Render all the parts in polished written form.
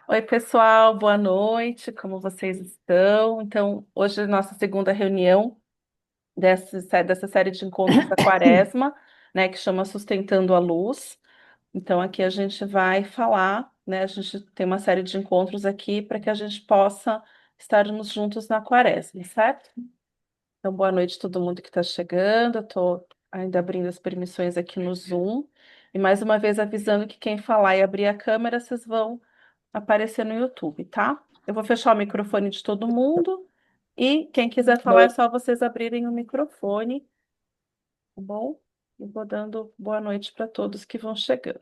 Oi, pessoal, boa noite, como vocês estão? Então, hoje é a nossa segunda reunião dessa série de encontros da Quaresma, né, que chama Sustentando a Luz. Então, aqui a gente vai falar, né, a gente tem uma série de encontros aqui para que a gente possa estarmos juntos na Quaresma, certo? Então, boa noite a todo mundo que está chegando. Eu estou ainda abrindo as permissões aqui no Zoom. E mais uma vez avisando que quem falar e abrir a câmera, vocês vão aparecer no YouTube, tá? Eu vou fechar o microfone de todo mundo e quem quiser falar é só vocês abrirem o microfone, tá bom? E vou dando boa noite para todos que vão chegando.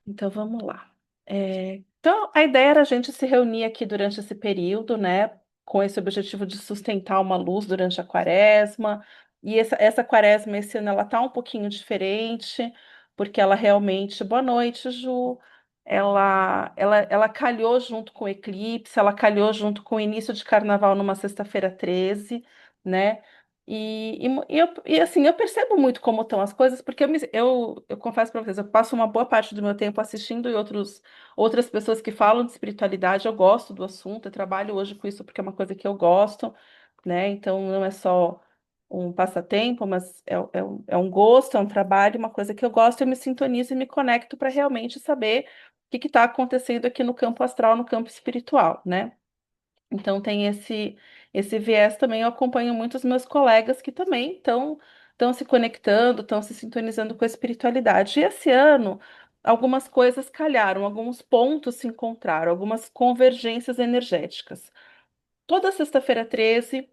Então vamos lá. Então, a ideia era a gente se reunir aqui durante esse período, né, com esse objetivo de sustentar uma luz durante a quaresma. E essa quaresma esse ano ela tá um pouquinho diferente, porque ela realmente. Boa noite, Ju. Ela calhou junto com o eclipse, ela calhou junto com o início de carnaval numa sexta-feira 13, né? Assim, eu percebo muito como estão as coisas, porque eu confesso para vocês, eu passo uma boa parte do meu tempo assistindo e outras pessoas que falam de espiritualidade. Eu gosto do assunto, eu trabalho hoje com isso porque é uma coisa que eu gosto, né? Então não é só um passatempo, mas é um gosto, é um trabalho, uma coisa que eu gosto, eu me sintonizo e me conecto para realmente saber o que está acontecendo aqui no campo astral, no campo espiritual, né? Então tem esse viés também. Eu acompanho muitos meus colegas que também estão se conectando, estão se sintonizando com a espiritualidade. E esse ano, algumas coisas calharam, alguns pontos se encontraram, algumas convergências energéticas. Toda sexta-feira 13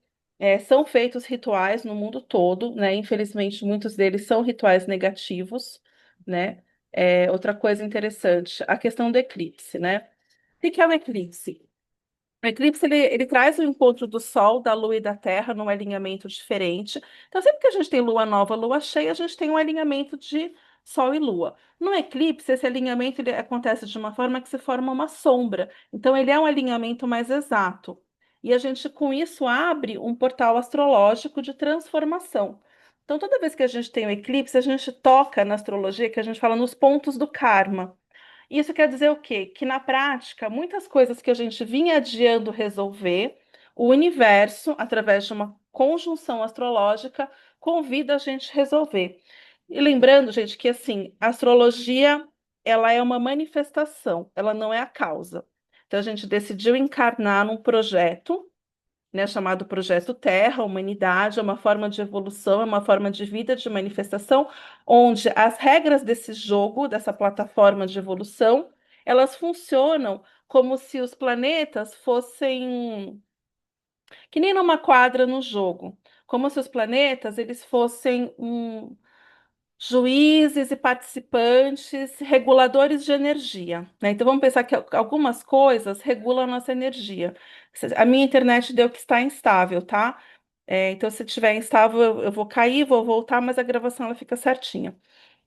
são feitos rituais no mundo todo, né? Infelizmente, muitos deles são rituais negativos, né? Outra coisa interessante, a questão do eclipse, né? O que que é o eclipse? O eclipse ele traz o encontro do Sol, da Lua e da Terra num alinhamento diferente. Então, sempre que a gente tem Lua nova, Lua cheia, a gente tem um alinhamento de Sol e Lua. No eclipse, esse alinhamento ele acontece de uma forma que se forma uma sombra. Então, ele é um alinhamento mais exato. E a gente, com isso, abre um portal astrológico de transformação. Então, toda vez que a gente tem o eclipse, a gente toca na astrologia, que a gente fala nos pontos do karma. Isso quer dizer o quê? Que na prática, muitas coisas que a gente vinha adiando resolver, o universo, através de uma conjunção astrológica, convida a gente a resolver. E lembrando, gente, que assim, a astrologia, ela é uma manifestação, ela não é a causa. Então a gente decidiu encarnar num projeto, né, chamado Projeto Terra, Humanidade, é uma forma de evolução, é uma forma de vida, de manifestação, onde as regras desse jogo, dessa plataforma de evolução, elas funcionam como se os planetas fossem que nem numa quadra no jogo, como se os planetas eles fossem juízes e participantes, reguladores de energia, né? Então vamos pensar que algumas coisas regulam a nossa energia. A minha internet deu que está instável, tá? Então se estiver instável, eu vou cair, vou voltar, mas a gravação ela fica certinha.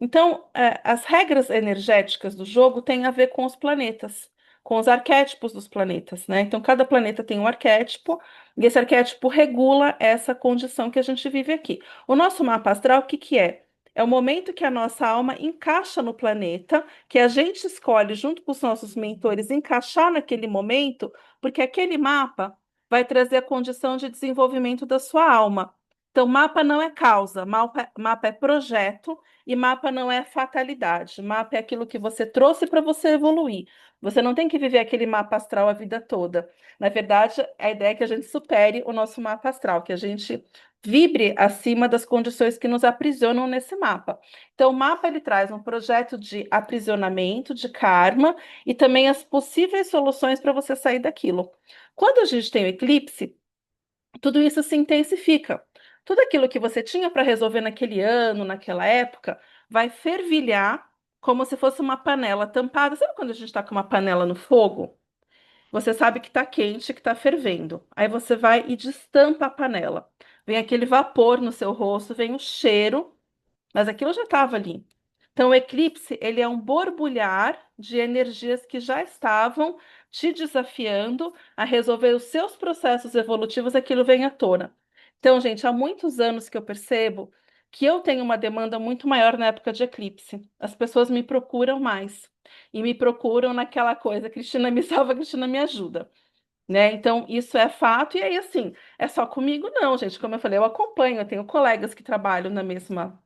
Então, as regras energéticas do jogo têm a ver com os planetas, com os arquétipos dos planetas, né? Então, cada planeta tem um arquétipo, e esse arquétipo regula essa condição que a gente vive aqui. O nosso mapa astral, o que que é? É o momento que a nossa alma encaixa no planeta, que a gente escolhe, junto com os nossos mentores, encaixar naquele momento, porque aquele mapa vai trazer a condição de desenvolvimento da sua alma. Então, mapa não é causa, mapa é projeto e mapa não é fatalidade. Mapa é aquilo que você trouxe para você evoluir. Você não tem que viver aquele mapa astral a vida toda. Na verdade, a ideia é que a gente supere o nosso mapa astral, que a gente vibre acima das condições que nos aprisionam nesse mapa. Então, o mapa ele traz um projeto de aprisionamento, de karma e também as possíveis soluções para você sair daquilo. Quando a gente tem o eclipse, tudo isso se intensifica. Tudo aquilo que você tinha para resolver naquele ano, naquela época, vai fervilhar como se fosse uma panela tampada. Sabe quando a gente está com uma panela no fogo? Você sabe que está quente, que está fervendo. Aí você vai e destampa a panela. Vem aquele vapor no seu rosto, vem o cheiro, mas aquilo já estava ali. Então, o eclipse, ele é um borbulhar de energias que já estavam te desafiando a resolver os seus processos evolutivos, aquilo vem à tona. Então, gente, há muitos anos que eu percebo que eu tenho uma demanda muito maior na época de eclipse. As pessoas me procuram mais. e me procuram naquela coisa, Cristina me salva, Cristina me ajuda, né? Então, isso é fato, e aí, assim, é só comigo, não, gente. Como eu falei, eu acompanho, eu tenho colegas que trabalham na mesma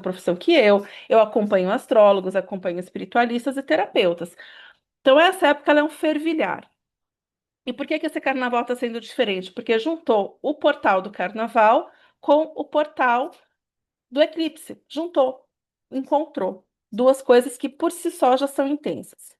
profissão que eu acompanho astrólogos, acompanho espiritualistas e terapeutas. Então, essa época ela é um fervilhar. E por que que esse carnaval está sendo diferente? Porque juntou o portal do carnaval com o portal do eclipse. Juntou, encontrou duas coisas que por si só já são intensas.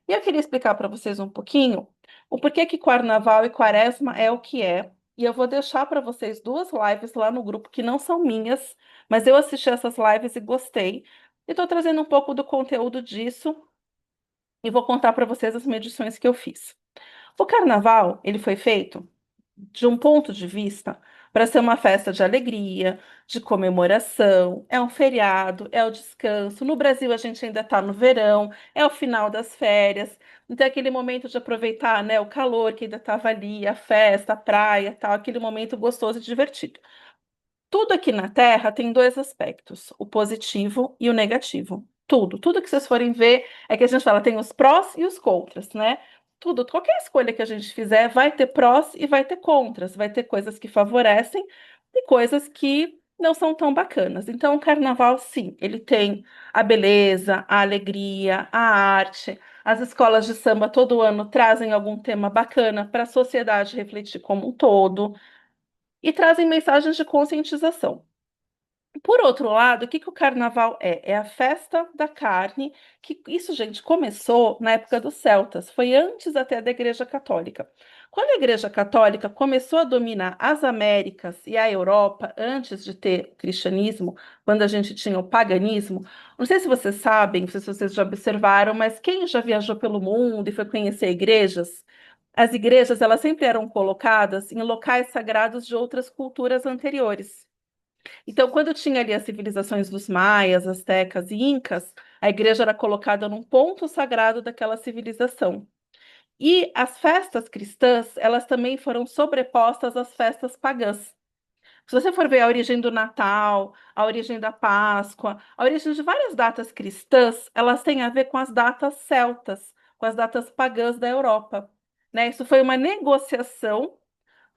E eu queria explicar para vocês um pouquinho o porquê que carnaval e quaresma é o que é. E eu vou deixar para vocês duas lives lá no grupo que não são minhas, mas eu assisti essas lives e gostei. E estou trazendo um pouco do conteúdo disso e vou contar para vocês as medições que eu fiz. O carnaval, ele foi feito de um ponto de vista para ser uma festa de alegria, de comemoração, é um feriado, é o descanso. No Brasil, a gente ainda está no verão, é o final das férias, então é aquele momento de aproveitar, né, o calor que ainda estava ali, a festa, a praia, tal, aquele momento gostoso e divertido. Tudo aqui na Terra tem dois aspectos, o positivo e o negativo. Tudo que vocês forem ver é que a gente fala tem os prós e os contras, né? Tudo, qualquer escolha que a gente fizer vai ter prós e vai ter contras, vai ter coisas que favorecem e coisas que não são tão bacanas. Então, o carnaval, sim, ele tem a beleza, a alegria, a arte. As escolas de samba todo ano trazem algum tema bacana para a sociedade refletir como um todo e trazem mensagens de conscientização. Por outro lado, o que que o carnaval é? É a festa da carne, que isso, gente, começou na época dos celtas, foi antes até da Igreja Católica. Quando a Igreja Católica começou a dominar as Américas e a Europa, antes de ter cristianismo, quando a gente tinha o paganismo, não sei se vocês sabem, não sei se vocês já observaram, mas quem já viajou pelo mundo e foi conhecer igrejas, as igrejas elas sempre eram colocadas em locais sagrados de outras culturas anteriores. Então, quando tinha ali as civilizações dos maias, astecas e incas, a igreja era colocada num ponto sagrado daquela civilização. E as festas cristãs, elas também foram sobrepostas às festas pagãs. Se você for ver a origem do Natal, a origem da Páscoa, a origem de várias datas cristãs, elas têm a ver com as datas celtas, com as datas pagãs da Europa, né? Isso foi uma negociação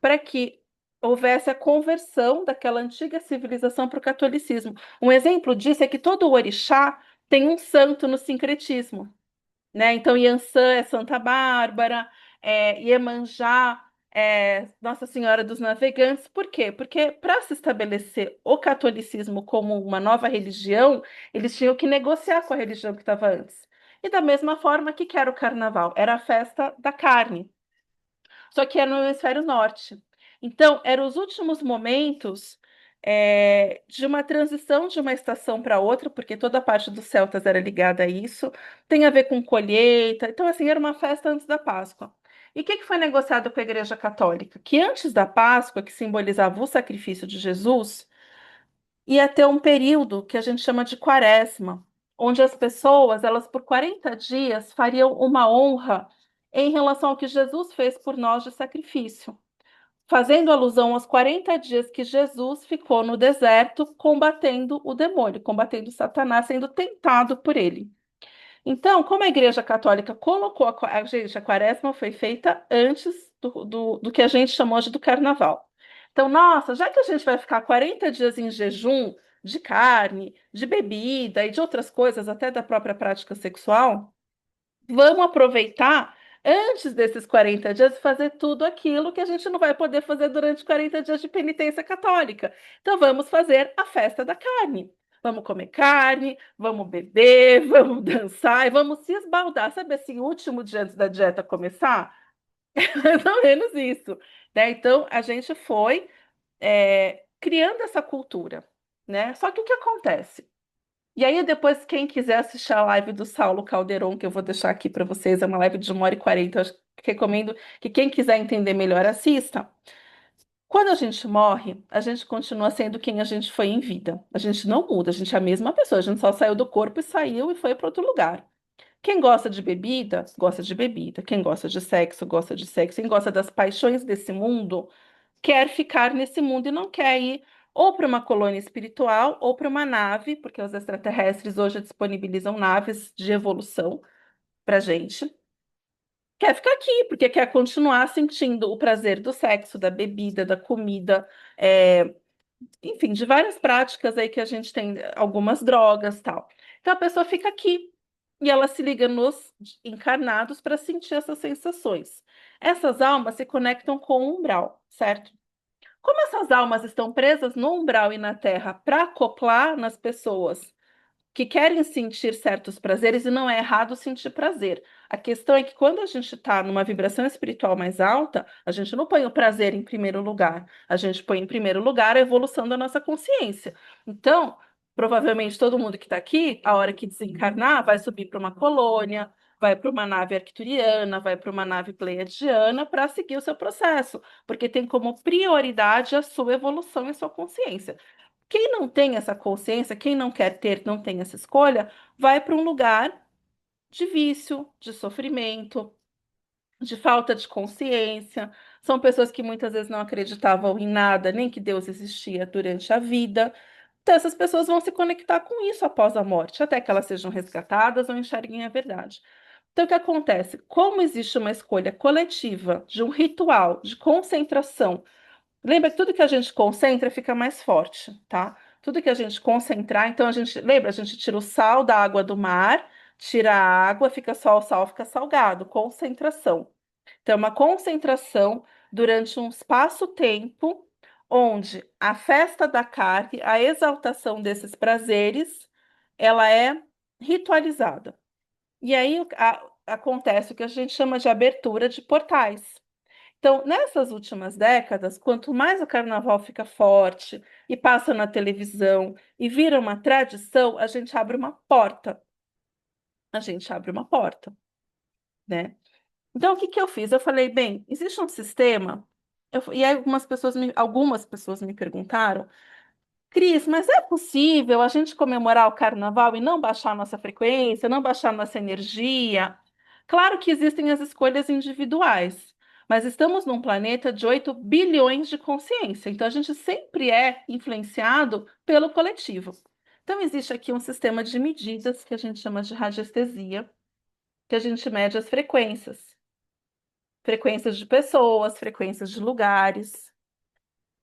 para que houvesse a conversão daquela antiga civilização para o catolicismo. Um exemplo disso é que todo orixá tem um santo no sincretismo, né? Então, Yansan é Santa Bárbara, Iemanjá é Nossa Senhora dos Navegantes. Por quê? Porque para se estabelecer o catolicismo como uma nova religião, eles tinham que negociar com a religião que estava antes. E da mesma forma, o que que era o carnaval? Era a festa da carne, só que é no hemisfério norte. Então, eram os últimos momentos de uma transição de uma estação para outra, porque toda a parte dos celtas era ligada a isso, tem a ver com colheita. Então, assim, era uma festa antes da Páscoa. E o que que foi negociado com a Igreja Católica? Que antes da Páscoa, que simbolizava o sacrifício de Jesus, ia ter um período que a gente chama de quaresma, onde as pessoas, elas por 40 dias fariam uma honra em relação ao que Jesus fez por nós de sacrifício, fazendo alusão aos 40 dias que Jesus ficou no deserto combatendo o demônio, combatendo Satanás, sendo tentado por ele. Então, como a Igreja Católica colocou gente, a quaresma foi feita antes do que a gente chamou de do carnaval. Então, nossa, já que a gente vai ficar 40 dias em jejum de carne, de bebida e de outras coisas, até da própria prática sexual, vamos aproveitar antes desses 40 dias e fazer tudo aquilo que a gente não vai poder fazer durante 40 dias de penitência católica. Então vamos fazer a festa da carne. Vamos comer carne, vamos beber, vamos dançar e vamos se esbaldar. Sabe assim, o último dia antes da dieta começar? Mais ou menos isso, né? Então a gente foi criando essa cultura, né? Só que o que acontece? E aí, depois, quem quiser assistir a live do Saulo Calderon, que eu vou deixar aqui para vocês, é uma live de 1h40, eu recomendo que quem quiser entender melhor assista. Quando a gente morre, a gente continua sendo quem a gente foi em vida. A gente não muda, a gente é a mesma pessoa, a gente só saiu do corpo e saiu e foi para outro lugar. Quem gosta de bebida, gosta de bebida. Quem gosta de sexo, gosta de sexo. Quem gosta das paixões desse mundo, quer ficar nesse mundo e não quer ir ou para uma colônia espiritual, ou para uma nave, porque os extraterrestres hoje disponibilizam naves de evolução para gente. Quer ficar aqui, porque quer continuar sentindo o prazer do sexo, da bebida, da comida, enfim, de várias práticas aí que a gente tem, algumas drogas, tal. Então a pessoa fica aqui e ela se liga nos encarnados para sentir essas sensações. Essas almas se conectam com o umbral, certo? Como essas almas estão presas no umbral e na terra para acoplar nas pessoas que querem sentir certos prazeres, e não é errado sentir prazer. A questão é que quando a gente está numa vibração espiritual mais alta, a gente não põe o prazer em primeiro lugar, a gente põe em primeiro lugar a evolução da nossa consciência. Então, provavelmente todo mundo que está aqui, a hora que desencarnar, vai subir para uma colônia, vai para uma nave arcturiana, vai para uma nave pleiadiana para seguir o seu processo, porque tem como prioridade a sua evolução e sua consciência. Quem não tem essa consciência, quem não quer ter, não tem essa escolha, vai para um lugar de vício, de sofrimento, de falta de consciência. São pessoas que muitas vezes não acreditavam em nada, nem que Deus existia durante a vida. Então, essas pessoas vão se conectar com isso após a morte, até que elas sejam resgatadas ou enxerguem a verdade. Então, o que acontece? Como existe uma escolha coletiva de um ritual de concentração. Lembra que tudo que a gente concentra fica mais forte, tá? Tudo que a gente concentrar, então a gente, lembra, a gente tira o sal da água do mar, tira a água, fica só o sal, fica salgado, concentração. Então, é uma concentração durante um espaço-tempo onde a festa da carne, a exaltação desses prazeres, ela é ritualizada. E aí acontece o que a gente chama de abertura de portais. Então, nessas últimas décadas, quanto mais o carnaval fica forte e passa na televisão e vira uma tradição, a gente abre uma porta. A gente abre uma porta, né? Então, o que que eu fiz? Eu falei, bem, existe um sistema. E aí algumas pessoas me perguntaram, Cris, mas é possível a gente comemorar o carnaval e não baixar nossa frequência, não baixar nossa energia? Claro que existem as escolhas individuais, mas estamos num planeta de 8 bilhões de consciência, então a gente sempre é influenciado pelo coletivo. Então, existe aqui um sistema de medidas que a gente chama de radiestesia, que a gente mede as frequências, frequências de pessoas, frequências de lugares,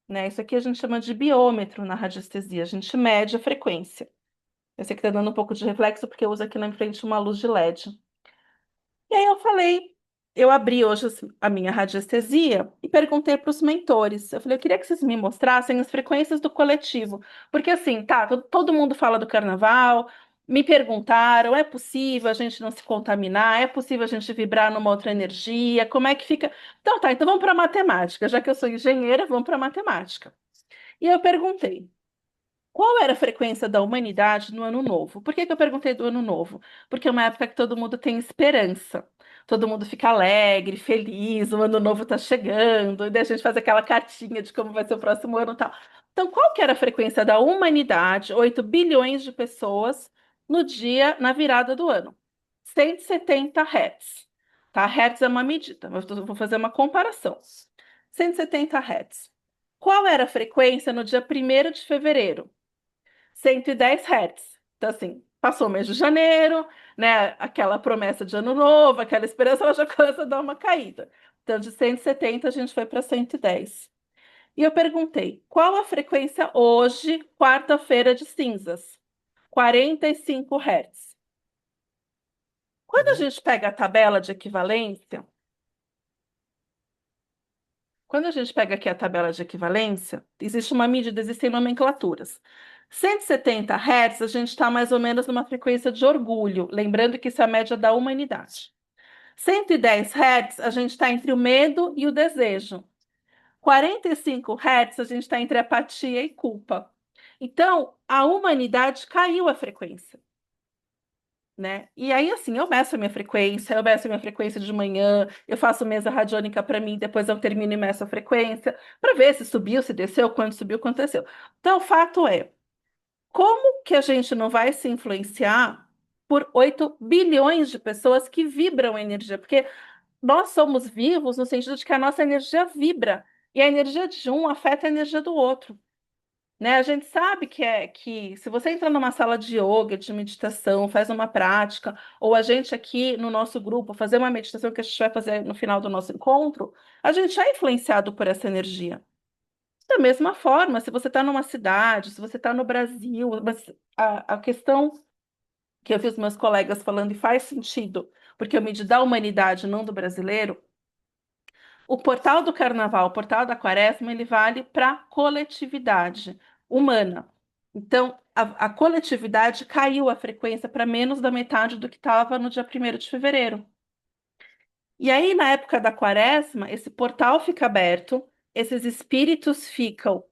né? Isso aqui a gente chama de biômetro na radiestesia, a gente mede a frequência. Eu sei que está dando um pouco de reflexo porque eu uso aqui na frente uma luz de LED. E aí eu falei, eu abri hoje a minha radiestesia e perguntei para os mentores. Eu falei, eu queria que vocês me mostrassem as frequências do coletivo. Porque assim, tá, todo mundo fala do carnaval, me perguntaram, é possível a gente não se contaminar? É possível a gente vibrar numa outra energia? Como é que fica? Então tá, então vamos para a matemática. Já que eu sou engenheira, vamos para a matemática. E eu perguntei, qual era a frequência da humanidade no Ano Novo? Por que que eu perguntei do Ano Novo? Porque é uma época que todo mundo tem esperança. Todo mundo fica alegre, feliz, o Ano Novo está chegando, e daí a gente faz aquela cartinha de como vai ser o próximo ano e tal. Então, qual que era a frequência da humanidade, 8 bilhões de pessoas, no dia, na virada do ano? 170 Hz. Tá? Hertz é uma medida, mas eu vou fazer uma comparação. 170 Hz. Qual era a frequência no dia 1º de fevereiro? 110 Hz. Então, assim, passou o mês de janeiro, né? Aquela promessa de ano novo, aquela esperança, ela já começa a dar uma caída. Então, de 170 a gente foi para 110. E eu perguntei, qual a frequência hoje, quarta-feira de cinzas? 45 Hz. Quando a Uhum. gente pega a tabela de equivalência, quando a gente pega aqui a tabela de equivalência, existe uma medida, existem nomenclaturas. 170 Hz, a gente está mais ou menos numa frequência de orgulho, lembrando que isso é a média da humanidade. 110 Hz, a gente está entre o medo e o desejo. 45 Hz, a gente está entre apatia e culpa. Então, a humanidade caiu a frequência, né? E aí, assim, eu meço a minha frequência de manhã, eu faço mesa radiônica para mim, depois eu termino e meço a frequência, para ver se subiu, se desceu, quando subiu, quanto desceu. Então, o fato é, como que a gente não vai se influenciar por 8 bilhões de pessoas que vibram energia? Porque nós somos vivos no sentido de que a nossa energia vibra, e a energia de um afeta a energia do outro. né? A gente sabe que se você entra numa sala de yoga, de meditação, faz uma prática, ou a gente aqui no nosso grupo fazer uma meditação que a gente vai fazer no final do nosso encontro, a gente é influenciado por essa energia. Da mesma forma, se você está numa cidade, se você está no Brasil, mas a questão que eu vi os meus colegas falando e faz sentido, porque eu medi da humanidade, não do brasileiro, o portal do carnaval, o portal da quaresma, ele vale para a coletividade humana. Então, a coletividade caiu a frequência para menos da metade do que estava no dia 1º de fevereiro. E aí, na época da quaresma, esse portal fica aberto, esses espíritos ficam,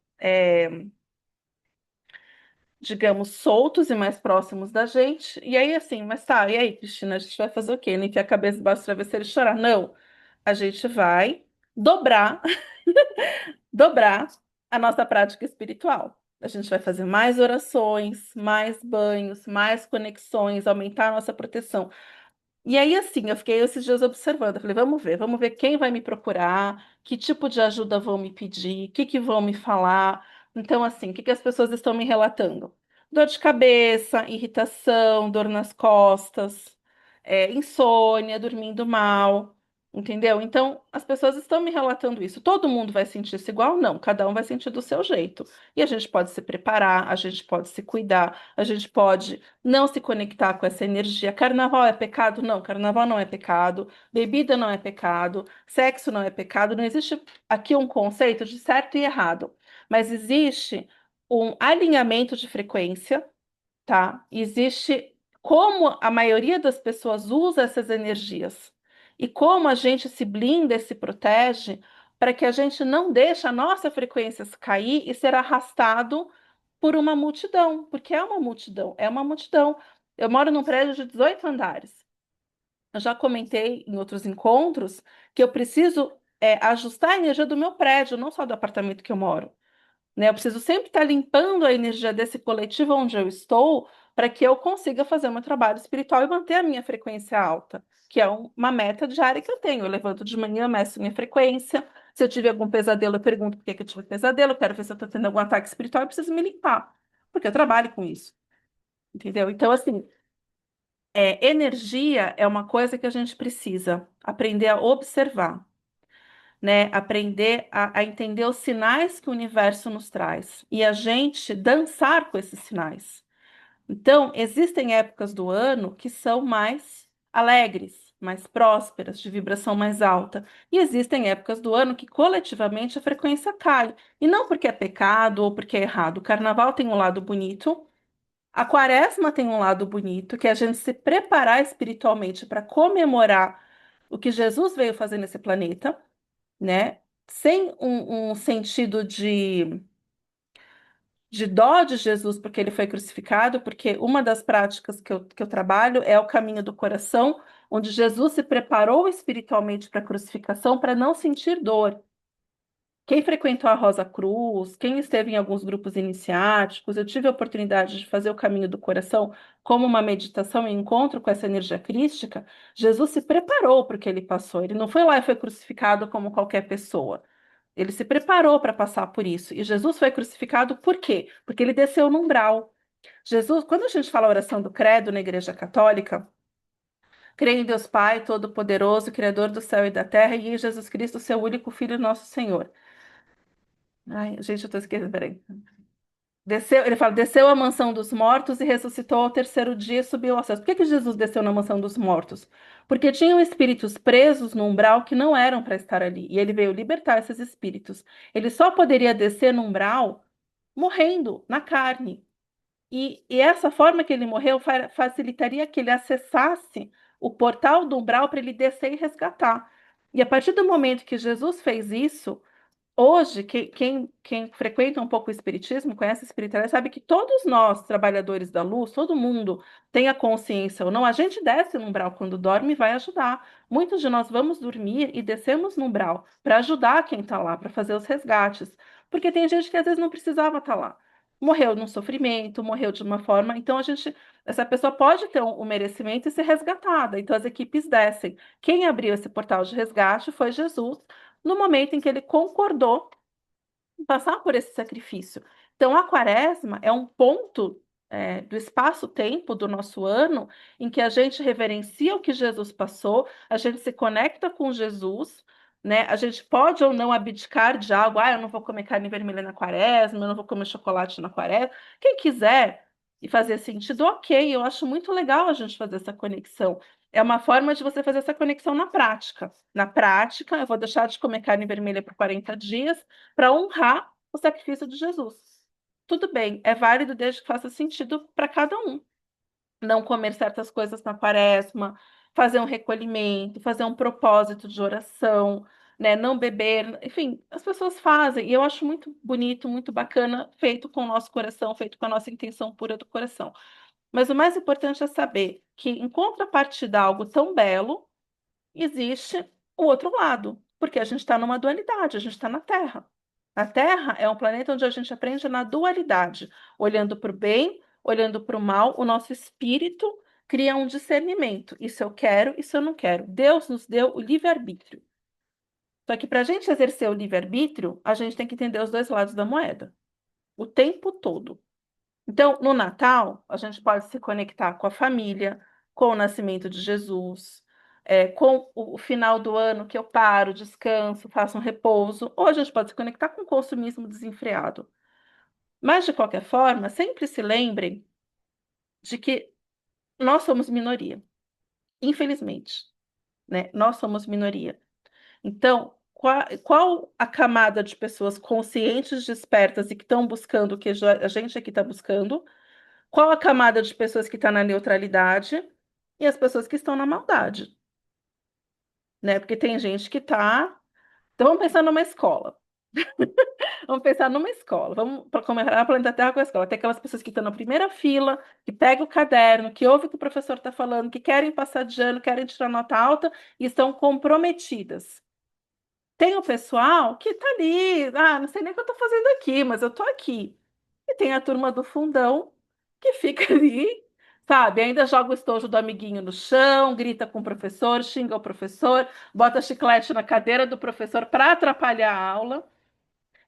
digamos, soltos e mais próximos da gente. E aí, assim, mas tá, e aí, Cristina, a gente vai fazer o quê? Nem que a cabeça debaixo do travesseiro e chorar? Não. A gente vai dobrar dobrar a nossa prática espiritual. A gente vai fazer mais orações, mais banhos, mais conexões, aumentar a nossa proteção. E aí, assim, eu fiquei esses dias observando. Eu falei, vamos ver quem vai me procurar, que tipo de ajuda vão me pedir, o que que vão me falar. Então, assim, o que que as pessoas estão me relatando? Dor de cabeça, irritação, dor nas costas, insônia, dormindo mal, entendeu? Então, as pessoas estão me relatando isso. Todo mundo vai sentir isso igual? Não, cada um vai sentir do seu jeito. E a gente pode se preparar, a gente pode se cuidar, a gente pode não se conectar com essa energia. Carnaval é pecado? Não, carnaval não é pecado. Bebida não é pecado. Sexo não é pecado. Não existe aqui um conceito de certo e errado, mas existe um alinhamento de frequência, tá? Existe como a maioria das pessoas usa essas energias e como a gente se blinda e se protege para que a gente não deixe a nossa frequência cair e ser arrastado por uma multidão, porque é uma multidão, é uma multidão. Eu moro num prédio de 18 andares. Eu já comentei em outros encontros que eu preciso ajustar a energia do meu prédio, não só do apartamento que eu moro, né? Eu preciso sempre estar limpando a energia desse coletivo onde eu estou para que eu consiga fazer o meu trabalho espiritual e manter a minha frequência alta, que é uma meta diária que eu tenho. Eu levanto de manhã, meço minha frequência. Se eu tive algum pesadelo, eu pergunto por que que eu tive pesadelo. Eu quero ver se eu estou tendo algum ataque espiritual. Eu preciso me limpar, porque eu trabalho com isso, entendeu? Então, assim, energia é uma coisa que a gente precisa aprender a observar, né? Aprender a entender os sinais que o universo nos traz e a gente dançar com esses sinais. Então, existem épocas do ano que são mais alegres, mais prósperas, de vibração mais alta, e existem épocas do ano que coletivamente a frequência cai. E não porque é pecado ou porque é errado. O carnaval tem um lado bonito, a quaresma tem um lado bonito, que é a gente se preparar espiritualmente para comemorar o que Jesus veio fazer nesse planeta, né? Sem um sentido de dó de Jesus porque ele foi crucificado, porque uma das práticas que eu trabalho é o caminho do coração, onde Jesus se preparou espiritualmente para a crucificação para não sentir dor. Quem frequentou a Rosa Cruz, quem esteve em alguns grupos iniciáticos, eu tive a oportunidade de fazer o caminho do coração como uma meditação e encontro com essa energia crística. Jesus se preparou para o que ele passou. Ele não foi lá e foi crucificado como qualquer pessoa. Ele se preparou para passar por isso. E Jesus foi crucificado por quê? Porque ele desceu no umbral. Jesus, quando a gente fala a oração do credo na Igreja Católica, creio em Deus Pai, Todo-Poderoso, Criador do céu e da terra, e em Jesus Cristo, seu único Filho, nosso Senhor. Ai, gente, eu tô esquecendo, peraí. Desceu, ele fala, desceu à mansão dos mortos e ressuscitou ao terceiro dia e subiu aos céus. Por que que Jesus desceu na mansão dos mortos? Porque tinham espíritos presos no umbral que não eram para estar ali. E ele veio libertar esses espíritos. Ele só poderia descer no umbral morrendo na carne. E essa forma que ele morreu facilitaria que ele acessasse o portal do umbral para ele descer e resgatar. E a partir do momento que Jesus fez isso, hoje, quem frequenta um pouco o espiritismo, conhece a espiritualidade, sabe que todos nós, trabalhadores da luz, todo mundo tem a consciência ou não, a gente desce no umbral quando dorme e vai ajudar. Muitos de nós vamos dormir e descemos no umbral para ajudar quem está lá, para fazer os resgates. Porque tem gente que às vezes não precisava estar lá. Morreu num sofrimento, morreu de uma forma, então essa pessoa pode ter um merecimento e ser resgatada. Então as equipes descem. Quem abriu esse portal de resgate foi Jesus no momento em que ele concordou em passar por esse sacrifício. Então, a quaresma é um ponto, do espaço-tempo do nosso ano em que a gente reverencia o que Jesus passou, a gente se conecta com Jesus, né? A gente pode ou não abdicar de algo, eu não vou comer carne vermelha na quaresma, eu não vou comer chocolate na quaresma. Quem quiser e fazer sentido, ok, eu acho muito legal a gente fazer essa conexão. É uma forma de você fazer essa conexão na prática. Na prática, eu vou deixar de comer carne vermelha por 40 dias para honrar o sacrifício de Jesus. Tudo bem, é válido desde que faça sentido para cada um. Não comer certas coisas na quaresma, fazer um recolhimento, fazer um propósito de oração, né? Não beber, enfim, as pessoas fazem, e eu acho muito bonito, muito bacana, feito com o nosso coração, feito com a nossa intenção pura do coração. Mas o mais importante é saber que, em contrapartida a algo tão belo, existe o outro lado, porque a gente está numa dualidade, a gente está na Terra. A Terra é um planeta onde a gente aprende na dualidade, olhando para o bem, olhando para o mal, o nosso espírito cria um discernimento. Isso eu quero, isso eu não quero. Deus nos deu o livre-arbítrio. Só que para a gente exercer o livre-arbítrio, a gente tem que entender os dois lados da moeda, o tempo todo. Então, no Natal, a gente pode se conectar com a família, com o nascimento de Jesus, com o final do ano que eu paro, descanso, faço um repouso, ou a gente pode se conectar com o consumismo desenfreado. Mas, de qualquer forma, sempre se lembrem de que nós somos minoria, infelizmente, né? Nós somos minoria. Então, qual a camada de pessoas conscientes, despertas e que estão buscando o que a gente aqui está buscando? Qual a camada de pessoas que está na neutralidade e as pessoas que estão na maldade, né? Porque tem gente que tá. Então vamos pensar numa escola. Vamos pensar numa escola. Vamos para comemorar a planeta Terra com a escola. Tem aquelas pessoas que estão na primeira fila, que pegam o caderno, que ouvem o que o professor está falando, que querem passar de ano, querem tirar nota alta e estão comprometidas. Tem o pessoal que está ali, não sei nem o que eu estou fazendo aqui, mas eu estou aqui. E tem a turma do fundão que fica ali, sabe? Ainda joga o estojo do amiguinho no chão, grita com o professor, xinga o professor, bota chiclete na cadeira do professor para atrapalhar a aula.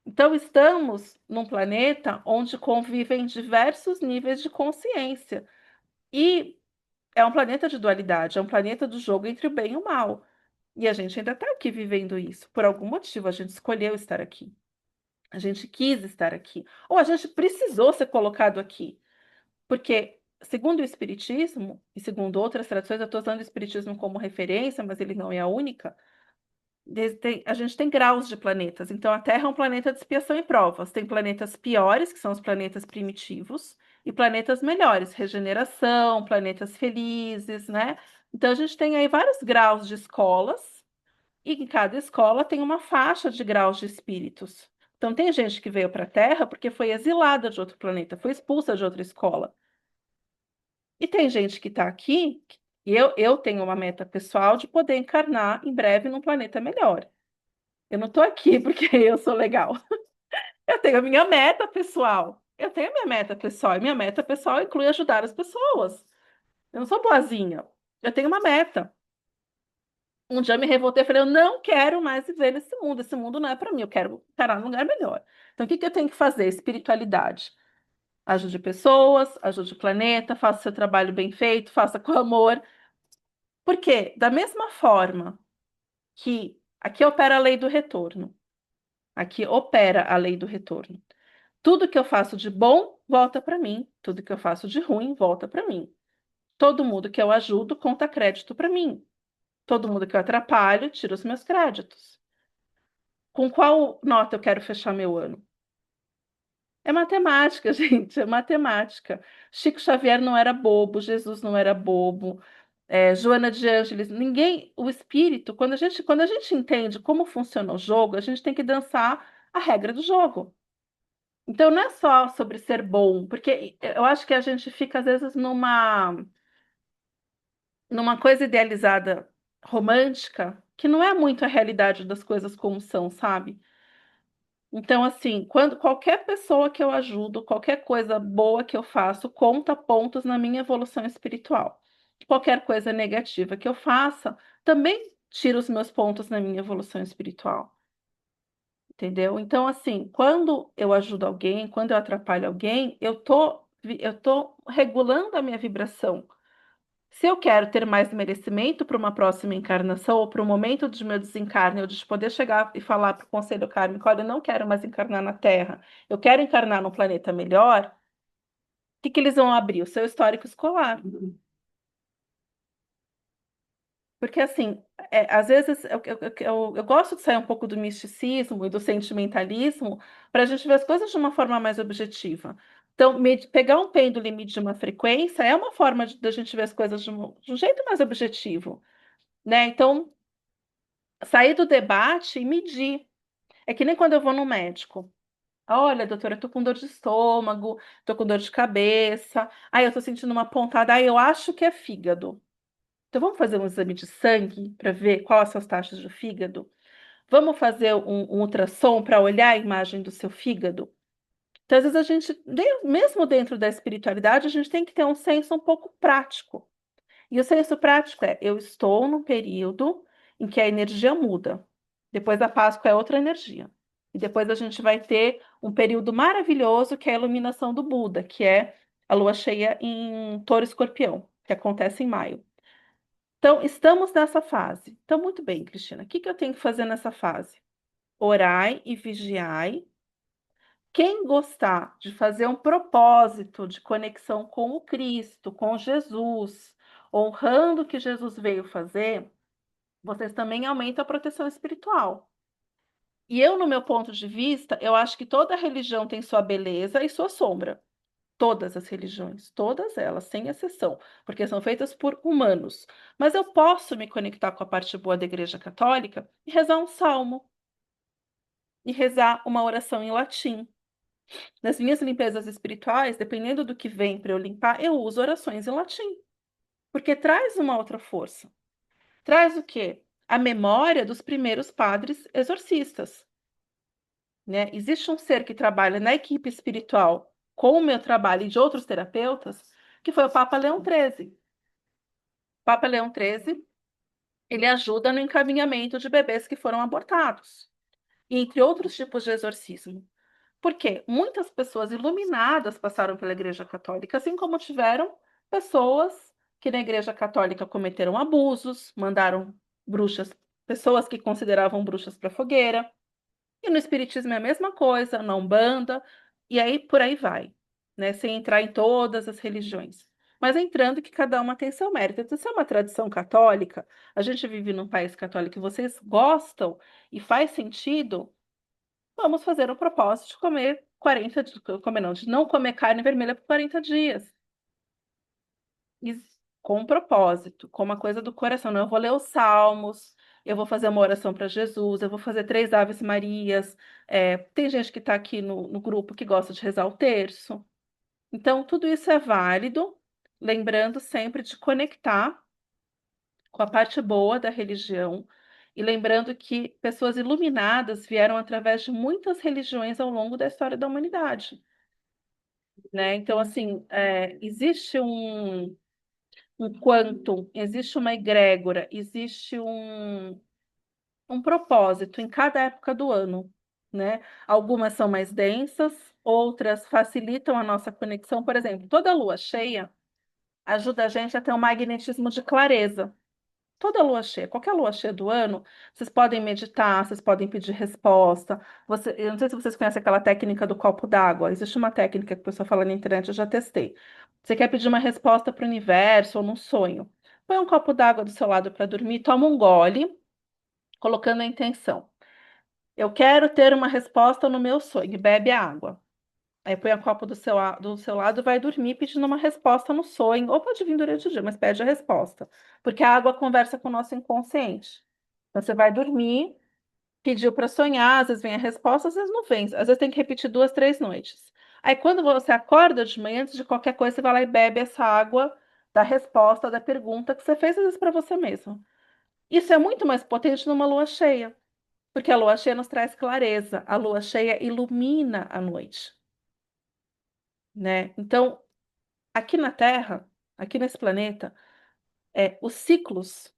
Então, estamos num planeta onde convivem diversos níveis de consciência. E é um planeta de dualidade, é um planeta do jogo entre o bem e o mal. E a gente ainda está aqui vivendo isso. Por algum motivo, a gente escolheu estar aqui. A gente quis estar aqui. Ou a gente precisou ser colocado aqui. Porque, segundo o Espiritismo, e segundo outras tradições, eu estou usando o Espiritismo como referência, mas ele não é a única. A gente tem graus de planetas. Então, a Terra é um planeta de expiação e provas. Tem planetas piores, que são os planetas primitivos, e planetas melhores, regeneração, planetas felizes, né? Então, a gente tem aí vários graus de escolas, e em cada escola tem uma faixa de graus de espíritos. Então, tem gente que veio para a Terra porque foi exilada de outro planeta, foi expulsa de outra escola. E tem gente que está aqui, e eu tenho uma meta pessoal de poder encarnar em breve num planeta melhor. Eu não estou aqui porque eu sou legal. Eu tenho a minha meta pessoal. Eu tenho a minha meta pessoal. E minha meta pessoal inclui ajudar as pessoas. Eu não sou boazinha. Eu tenho uma meta. Um dia eu me revoltei e falei, eu não quero mais viver nesse mundo. Esse mundo não é para mim. Eu quero parar num lugar melhor. Então, o que que eu tenho que fazer? Espiritualidade. Ajude pessoas, ajude o planeta, faça seu trabalho bem feito, faça com amor. Porque, da mesma forma que aqui opera a lei do retorno, aqui opera a lei do retorno. Tudo que eu faço de bom volta para mim, tudo que eu faço de ruim volta para mim. Todo mundo que eu ajudo conta crédito para mim. Todo mundo que eu atrapalho tira os meus créditos. Com qual nota eu quero fechar meu ano? É matemática, gente, é matemática. Chico Xavier não era bobo, Jesus não era bobo, Joana de Ângeles, ninguém, o espírito, quando a gente entende como funciona o jogo, a gente tem que dançar a regra do jogo. Então não é só sobre ser bom, porque eu acho que a gente fica às vezes numa coisa idealizada romântica, que não é muito a realidade das coisas como são, sabe? Então, assim, quando qualquer pessoa que eu ajudo, qualquer coisa boa que eu faço, conta pontos na minha evolução espiritual. Qualquer coisa negativa que eu faça, também tira os meus pontos na minha evolução espiritual. entendeu? Então, assim, quando eu ajudo alguém, quando eu atrapalho alguém, eu tô regulando a minha vibração. Se eu quero ter mais merecimento para uma próxima encarnação ou para o momento de meu desencarne, eu de poder chegar e falar para o conselho kármico, olha, eu não quero mais encarnar na Terra, eu quero encarnar num planeta melhor, o que que eles vão abrir? O seu histórico escolar. Porque, assim, às vezes eu gosto de sair um pouco do misticismo e do sentimentalismo para a gente ver as coisas de uma forma mais objetiva. Então, pegar um pêndulo e medir uma frequência é uma forma da gente ver as coisas de um jeito mais objetivo, né? Então, sair do debate e medir. É que nem quando eu vou no médico. Olha, doutora, eu tô com dor de estômago, tô com dor de cabeça. Aí eu tô sentindo uma pontada. Aí eu acho que é fígado. Então vamos fazer um exame de sangue para ver quais são as taxas do fígado? Vamos fazer um ultrassom para olhar a imagem do seu fígado? Então, às vezes a gente, mesmo dentro da espiritualidade, a gente tem que ter um senso um pouco prático. E o senso prático é: eu estou num período em que a energia muda. Depois da Páscoa é outra energia. E depois a gente vai ter um período maravilhoso que é a iluminação do Buda, que é a lua cheia em Touro e Escorpião, que acontece em maio. Então, estamos nessa fase. Então, muito bem, Cristina. O que que eu tenho que fazer nessa fase? Orai e vigiai. Quem gostar de fazer um propósito de conexão com o Cristo, com Jesus, honrando o que Jesus veio fazer, vocês também aumentam a proteção espiritual. E eu, no meu ponto de vista, eu acho que toda religião tem sua beleza e sua sombra. Todas as religiões, todas elas, sem exceção, porque são feitas por humanos. Mas eu posso me conectar com a parte boa da Igreja Católica e rezar um salmo, e rezar uma oração em latim. Nas minhas limpezas espirituais, dependendo do que vem para eu limpar, eu uso orações em latim, porque traz uma outra força. Traz o quê? A memória dos primeiros padres exorcistas, né? Existe um ser que trabalha na equipe espiritual com o meu trabalho e de outros terapeutas, que foi o Papa Leão XIII. O Papa Leão XIII, ele ajuda no encaminhamento de bebês que foram abortados, entre outros tipos de exorcismo. Porque muitas pessoas iluminadas passaram pela Igreja Católica, assim como tiveram pessoas que na Igreja Católica cometeram abusos, mandaram bruxas, pessoas que consideravam bruxas para fogueira. E no Espiritismo é a mesma coisa, na Umbanda, e aí por aí vai, né? Sem entrar em todas as religiões. Mas entrando que cada uma tem seu mérito. Então, se é uma tradição católica, a gente vive num país católico e vocês gostam e faz sentido, vamos fazer o propósito de comer 40 dias, comer não, de não comer carne vermelha por 40 dias. E com um propósito, com uma coisa do coração. Não, eu vou ler os salmos, eu vou fazer uma oração para Jesus, eu vou fazer 3 Aves Marias. Tem gente que está aqui no grupo que gosta de rezar o terço. Então, tudo isso é válido, lembrando sempre de conectar com a parte boa da religião. E lembrando que pessoas iluminadas vieram através de muitas religiões ao longo da história da humanidade, né? Então, assim, existe um quantum, existe uma egrégora, existe um propósito em cada época do ano, né? Algumas são mais densas, outras facilitam a nossa conexão. Por exemplo, toda lua cheia ajuda a gente a ter um magnetismo de clareza. Toda lua cheia, qualquer lua cheia do ano, vocês podem meditar, vocês podem pedir resposta. Eu não sei se vocês conhecem aquela técnica do copo d'água. Existe uma técnica que a pessoa fala na internet, eu já testei. Você quer pedir uma resposta para o universo ou num sonho? Põe um copo d'água do seu lado para dormir, toma um gole, colocando a intenção. Eu quero ter uma resposta no meu sonho, e bebe a água. Aí põe o copo do seu lado e vai dormir pedindo uma resposta no sonho. Ou pode vir durante o dia, mas pede a resposta. Porque a água conversa com o nosso inconsciente. Então você vai dormir, pediu para sonhar, às vezes vem a resposta, às vezes não vem. Às vezes tem que repetir 2, 3 noites. Aí quando você acorda de manhã, antes de qualquer coisa, você vai lá e bebe essa água da resposta, da pergunta que você fez, às vezes para você mesmo. Isso é muito mais potente numa lua cheia. Porque a lua cheia nos traz clareza, a lua cheia ilumina a noite, né? Então, aqui na Terra, aqui nesse planeta, os ciclos,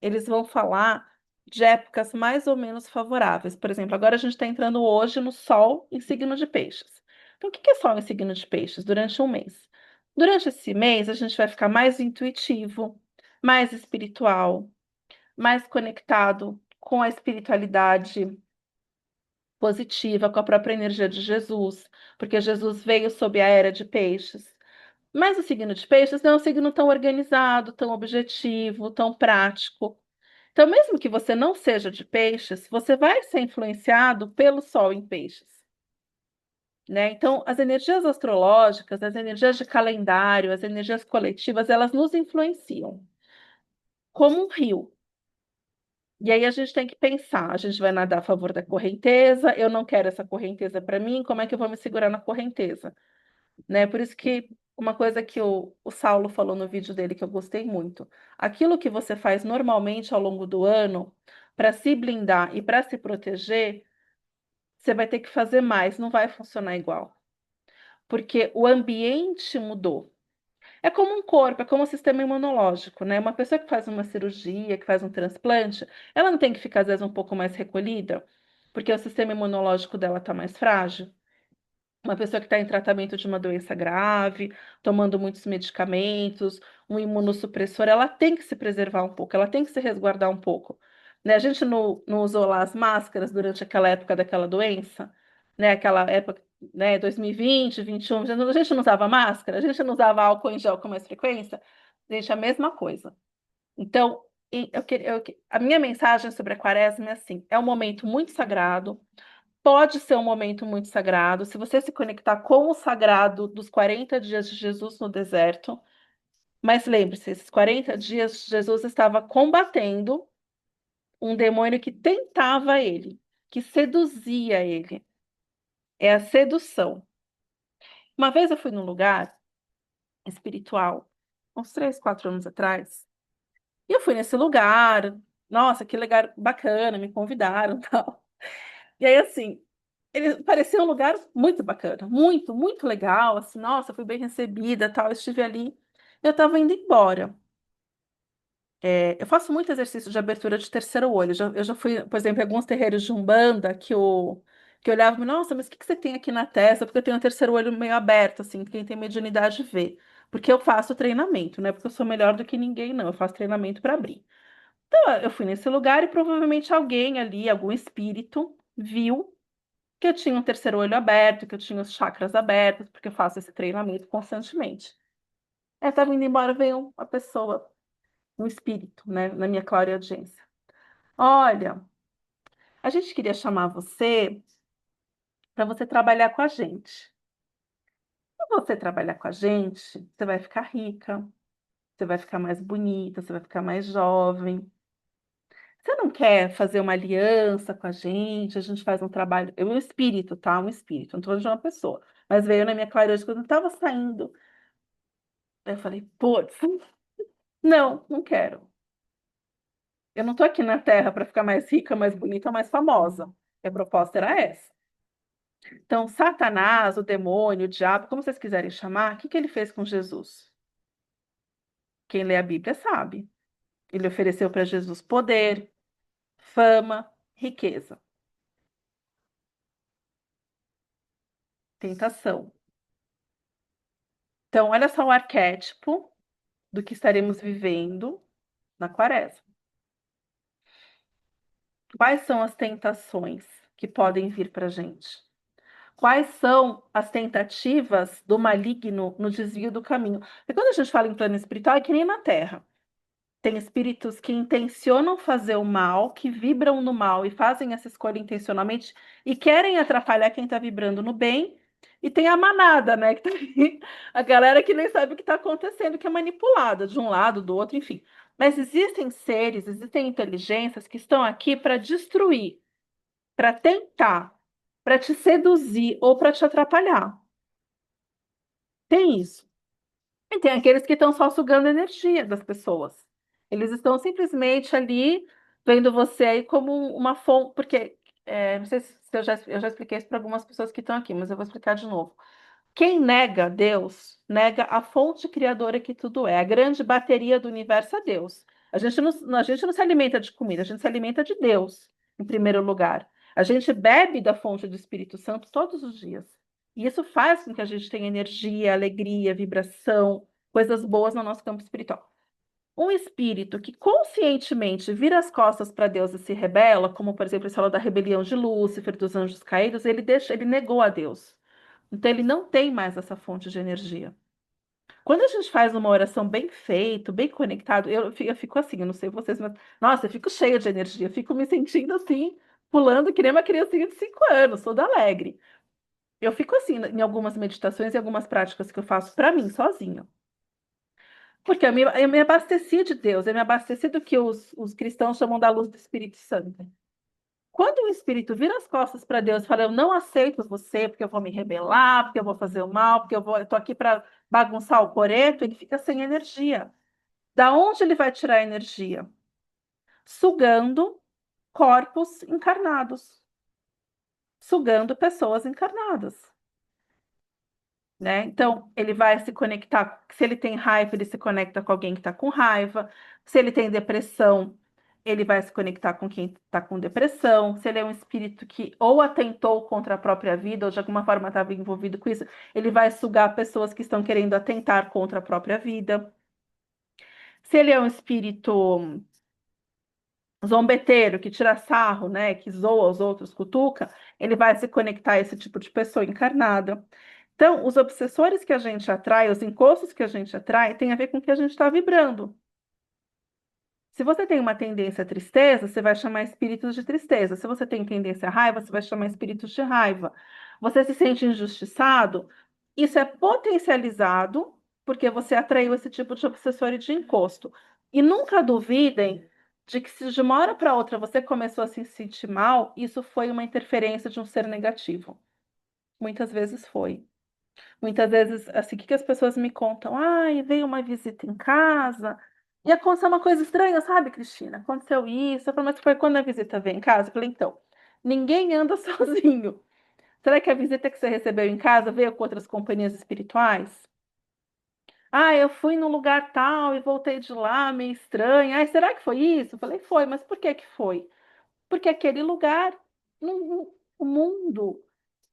eles vão falar. de épocas mais ou menos favoráveis. Por exemplo, agora a gente está entrando hoje no Sol em signo de Peixes. Então, o que que é Sol em signo de Peixes? Durante um mês. Durante esse mês, a gente vai ficar mais intuitivo, mais espiritual, mais conectado com a espiritualidade positiva, com a própria energia de Jesus, porque Jesus veio sob a era de Peixes. Mas o signo de Peixes não é um signo tão organizado, tão objetivo, tão prático. Então, mesmo que você não seja de Peixes, você vai ser influenciado pelo Sol em Peixes, né? Então, as energias astrológicas, as energias de calendário, as energias coletivas, elas nos influenciam como um rio. E aí a gente tem que pensar, a gente vai nadar a favor da correnteza, eu não quero essa correnteza para mim, como é que eu vou me segurar na correnteza, né? Por isso que uma coisa que o Saulo falou no vídeo dele que eu gostei muito, aquilo que você faz normalmente ao longo do ano para se blindar e para se proteger, você vai ter que fazer mais, não vai funcionar igual, porque o ambiente mudou. É como um corpo, é como um sistema imunológico, né? Uma pessoa que faz uma cirurgia, que faz um transplante, ela não tem que ficar, às vezes, um pouco mais recolhida, porque o sistema imunológico dela está mais frágil. Uma pessoa que está em tratamento de uma doença grave, tomando muitos medicamentos, um imunossupressor, ela tem que se preservar um pouco, ela tem que se resguardar um pouco. Né? A gente não usou lá as máscaras durante aquela época daquela doença, né? Aquela época, né? 2020, 21, a gente não usava máscara, a gente não usava álcool em gel com mais frequência. Gente, a mesma coisa. Então, a minha mensagem sobre a quaresma é assim: é um momento muito sagrado. Pode ser um momento muito sagrado. Se você se conectar com o sagrado dos 40 dias de Jesus no deserto, mas lembre-se, esses 40 dias Jesus estava combatendo um demônio que tentava ele, que seduzia ele. É a sedução. Uma vez eu fui num lugar espiritual, uns 3, 4 anos atrás, e eu fui nesse lugar. Nossa, que lugar bacana, me convidaram, tal. E aí, assim, ele parecia um lugar muito bacana, muito, muito legal, assim, nossa, fui bem recebida, tal, eu estive ali, eu estava indo embora. Eu faço muito exercício de abertura de terceiro olho, eu já fui, por exemplo, em alguns terreiros de Umbanda que eu olhava, nossa, mas o que que você tem aqui na testa? Porque eu tenho o terceiro olho meio aberto, assim, quem tem mediunidade vê. Porque eu faço treinamento, não é porque eu sou melhor do que ninguém, não, eu faço treinamento para abrir. Então, eu fui nesse lugar e provavelmente alguém ali, algum espírito, viu que eu tinha um terceiro olho aberto, que eu tinha os chakras abertos, porque eu faço esse treinamento constantemente. Eu estava indo embora, veio uma pessoa, um espírito, né, na minha clareaudiência. Olha, a gente queria chamar você para você trabalhar com a gente. Se você trabalhar com a gente, você vai ficar rica, você vai ficar mais bonita, você vai ficar mais jovem. Você não quer fazer uma aliança com a gente? A gente faz um trabalho. Eu, um espírito, tá? Um espírito, não estou falando de uma pessoa. Mas veio na minha clareaudência quando eu estava saindo. Aí eu falei, putz, não, não quero. Eu não tô aqui na Terra para ficar mais rica, mais bonita, mais famosa. A proposta era essa. Então, Satanás, o demônio, o diabo, como vocês quiserem chamar, o que que ele fez com Jesus? Quem lê a Bíblia sabe. Ele ofereceu para Jesus poder, fama, riqueza, tentação. Então, olha só o arquétipo do que estaremos vivendo na quaresma. Quais são as tentações que podem vir para a gente? Quais são as tentativas do maligno no desvio do caminho? Porque quando a gente fala em plano espiritual, é que nem na Terra. Tem espíritos que intencionam fazer o mal, que vibram no mal e fazem essa escolha intencionalmente e querem atrapalhar quem está vibrando no bem. E tem a manada, né? Que tá ali, a galera que nem sabe o que está acontecendo, que é manipulada de um lado, do outro, enfim. Mas existem seres, existem inteligências que estão aqui para destruir, para tentar, para te seduzir ou para te atrapalhar. Tem isso. E tem aqueles que estão só sugando energia das pessoas. Eles estão simplesmente ali vendo você aí como uma fonte, porque não sei se eu já expliquei isso para algumas pessoas que estão aqui, mas eu vou explicar de novo. Quem nega Deus, nega a fonte criadora que tudo é. A grande bateria do universo é Deus. A gente não se alimenta de comida, a gente se alimenta de Deus, em primeiro lugar. A gente bebe da fonte do Espírito Santo todos os dias. E isso faz com que a gente tenha energia, alegria, vibração, coisas boas no nosso campo espiritual. Um espírito que conscientemente vira as costas para Deus e se rebela, como por exemplo, ele falou da rebelião de Lúcifer, dos anjos caídos, ele negou a Deus. Então ele não tem mais essa fonte de energia. Quando a gente faz uma oração bem feita, bem conectado, eu fico assim, eu não sei vocês, mas nossa, eu fico cheia de energia, eu fico me sentindo assim, pulando que nem uma criancinha de 5 anos, toda alegre. Eu fico assim em algumas meditações e algumas práticas que eu faço para mim, sozinha. Porque eu me abasteci de Deus, eu me abasteci do que os cristãos chamam da luz do Espírito Santo. Quando o Espírito vira as costas para Deus e fala, eu não aceito você, porque eu vou me rebelar, porque eu vou fazer o mal, eu tô aqui para bagunçar o coreto, ele fica sem energia. Da onde ele vai tirar energia? Sugando corpos encarnados, sugando pessoas encarnadas. Né? Então, ele vai se conectar. Se ele tem raiva, ele se conecta com alguém que está com raiva. Se ele tem depressão, ele vai se conectar com quem está com depressão. Se ele é um espírito que ou atentou contra a própria vida, ou de alguma forma estava envolvido com isso, ele vai sugar pessoas que estão querendo atentar contra a própria vida. Se ele é um espírito zombeteiro, que tira sarro, né, que zoa os outros, cutuca, ele vai se conectar a esse tipo de pessoa encarnada. Então, os obsessores que a gente atrai, os encostos que a gente atrai, tem a ver com o que a gente está vibrando. Se você tem uma tendência à tristeza, você vai chamar espíritos de tristeza. Se você tem tendência à raiva, você vai chamar espíritos de raiva. Você se sente injustiçado, isso é potencializado porque você atraiu esse tipo de obsessor e de encosto. E nunca duvidem de que se de uma hora para outra você começou a se sentir mal, isso foi uma interferência de um ser negativo. Muitas vezes foi. Muitas vezes, assim, o que que as pessoas me contam? Ai, veio uma visita em casa e aconteceu uma coisa estranha, sabe, Cristina? Aconteceu isso. Eu falei, mas foi quando a visita veio em casa? Eu falei, então, ninguém anda sozinho. Será que a visita que você recebeu em casa veio com outras companhias espirituais? Ah, eu fui num lugar tal e voltei de lá, meio estranho. Ai, será que foi isso? Eu falei, foi, mas por que que foi? Porque aquele lugar, o mundo,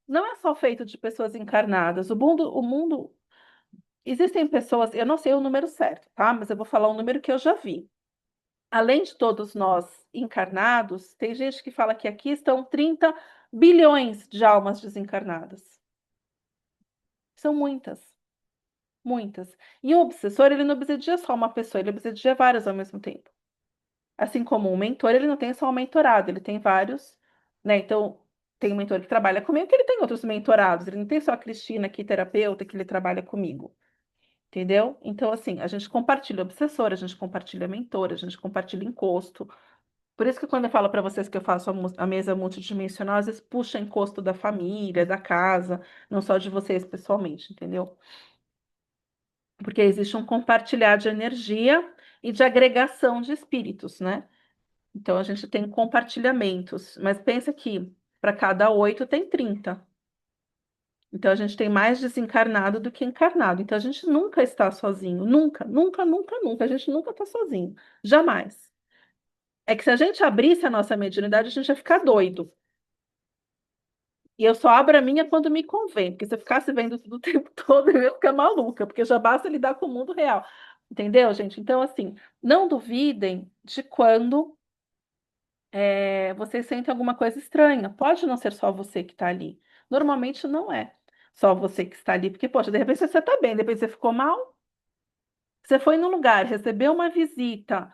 não é só feito de pessoas encarnadas. O mundo existem pessoas, eu não sei o número certo, tá? Mas eu vou falar um número que eu já vi. Além de todos nós encarnados, tem gente que fala que aqui estão 30 bilhões de almas desencarnadas. São muitas, muitas. E o obsessor, ele não obsedia só uma pessoa, ele obsedia várias ao mesmo tempo. Assim como um mentor, ele não tem só um mentorado, ele tem vários, né? Então, tem um mentor que trabalha comigo, que ele tem outros mentorados, ele não tem só a Cristina aqui, terapeuta, que ele trabalha comigo. Entendeu? Então, assim, a gente compartilha obsessor, a gente compartilha mentor, a gente compartilha encosto. Por isso que quando eu falo para vocês que eu faço a mesa multidimensional, às vezes puxa encosto da família, da casa, não só de vocês pessoalmente, entendeu? Porque existe um compartilhar de energia e de agregação de espíritos, né? Então a gente tem compartilhamentos, mas pensa que para cada 8 tem 30. Então a gente tem mais desencarnado do que encarnado. Então a gente nunca está sozinho. Nunca, nunca, nunca, nunca. A gente nunca está sozinho. Jamais. É que se a gente abrisse a nossa mediunidade, a gente ia ficar doido. E eu só abro a minha quando me convém, porque se eu ficasse vendo tudo o tempo todo, eu ia ficar maluca, porque já basta lidar com o mundo real. Entendeu, gente? Então, assim, não duvidem de quando vocês sentem alguma coisa estranha. Pode não ser só você que está ali. Normalmente não é só você que está ali, porque, poxa, de repente você está bem, de repente você ficou mal. Você foi no lugar, recebeu uma visita,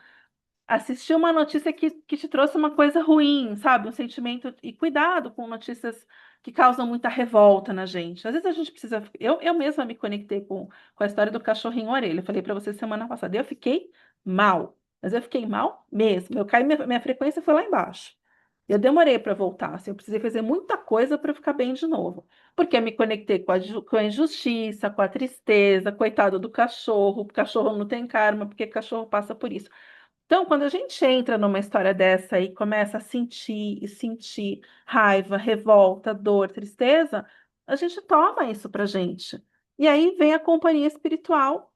assistiu uma notícia que te trouxe uma coisa ruim, sabe? Um sentimento. E cuidado com notícias que causam muita revolta na gente. Às vezes a gente precisa. Eu mesma me conectei com a história do cachorrinho orelha. Eu falei para você semana passada. Eu fiquei mal. Mas eu fiquei mal mesmo. Eu caí, minha frequência foi lá embaixo. Eu demorei para voltar. Assim, eu precisei fazer muita coisa para ficar bem de novo. Porque eu me conectei com a injustiça, com a tristeza, coitado do cachorro. O cachorro não tem karma, porque o cachorro passa por isso. Então, quando a gente entra numa história dessa e começa a sentir e sentir raiva, revolta, dor, tristeza, a gente toma isso pra gente. E aí vem a companhia espiritual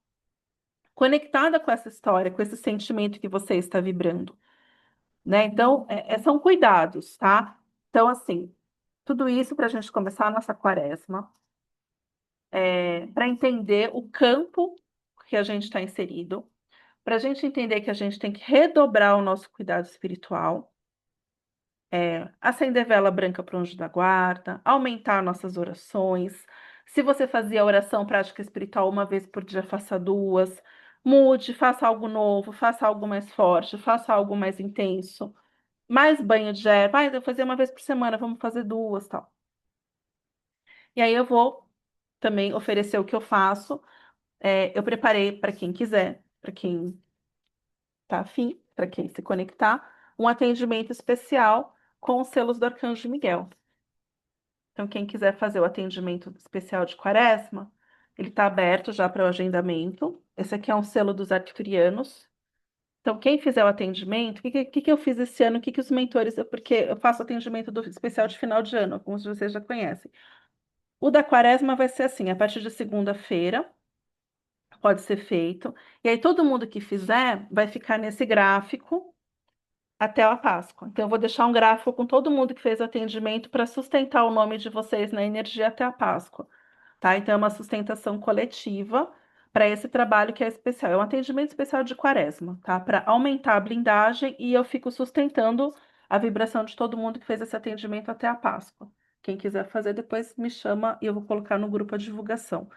conectada com essa história, com esse sentimento que você está vibrando, né? Então, são cuidados, tá? Então, assim, tudo isso para a gente começar a nossa quaresma, para entender o campo que a gente está inserido, para a gente entender que a gente tem que redobrar o nosso cuidado espiritual, acender vela branca para o anjo da guarda, aumentar nossas orações. Se você fazia a oração prática espiritual uma vez por dia, faça duas. Mude, faça algo novo, faça algo mais forte, faça algo mais intenso. Mais banho de erva. Ah, eu fazia uma vez por semana, vamos fazer duas, tal. E aí eu vou também oferecer o que eu faço. Eu preparei para quem quiser, para quem tá afim, para quem se conectar, um atendimento especial com os selos do Arcanjo Miguel. Então, quem quiser fazer o atendimento especial de Quaresma, ele está aberto já para o agendamento. Esse aqui é um selo dos arcturianos. Então, quem fizer o atendimento, o que eu fiz esse ano? O que os mentores, porque eu faço atendimento do especial de final de ano, alguns de vocês já conhecem. O da Quaresma vai ser assim, a partir de segunda-feira, pode ser feito. E aí, todo mundo que fizer vai ficar nesse gráfico até a Páscoa. Então, eu vou deixar um gráfico com todo mundo que fez o atendimento para sustentar o nome de vocês na energia até a Páscoa, tá? Então, é uma sustentação coletiva para esse trabalho que é especial. É um atendimento especial de Quaresma, tá? Para aumentar a blindagem e eu fico sustentando a vibração de todo mundo que fez esse atendimento até a Páscoa. Quem quiser fazer, depois me chama e eu vou colocar no grupo a divulgação.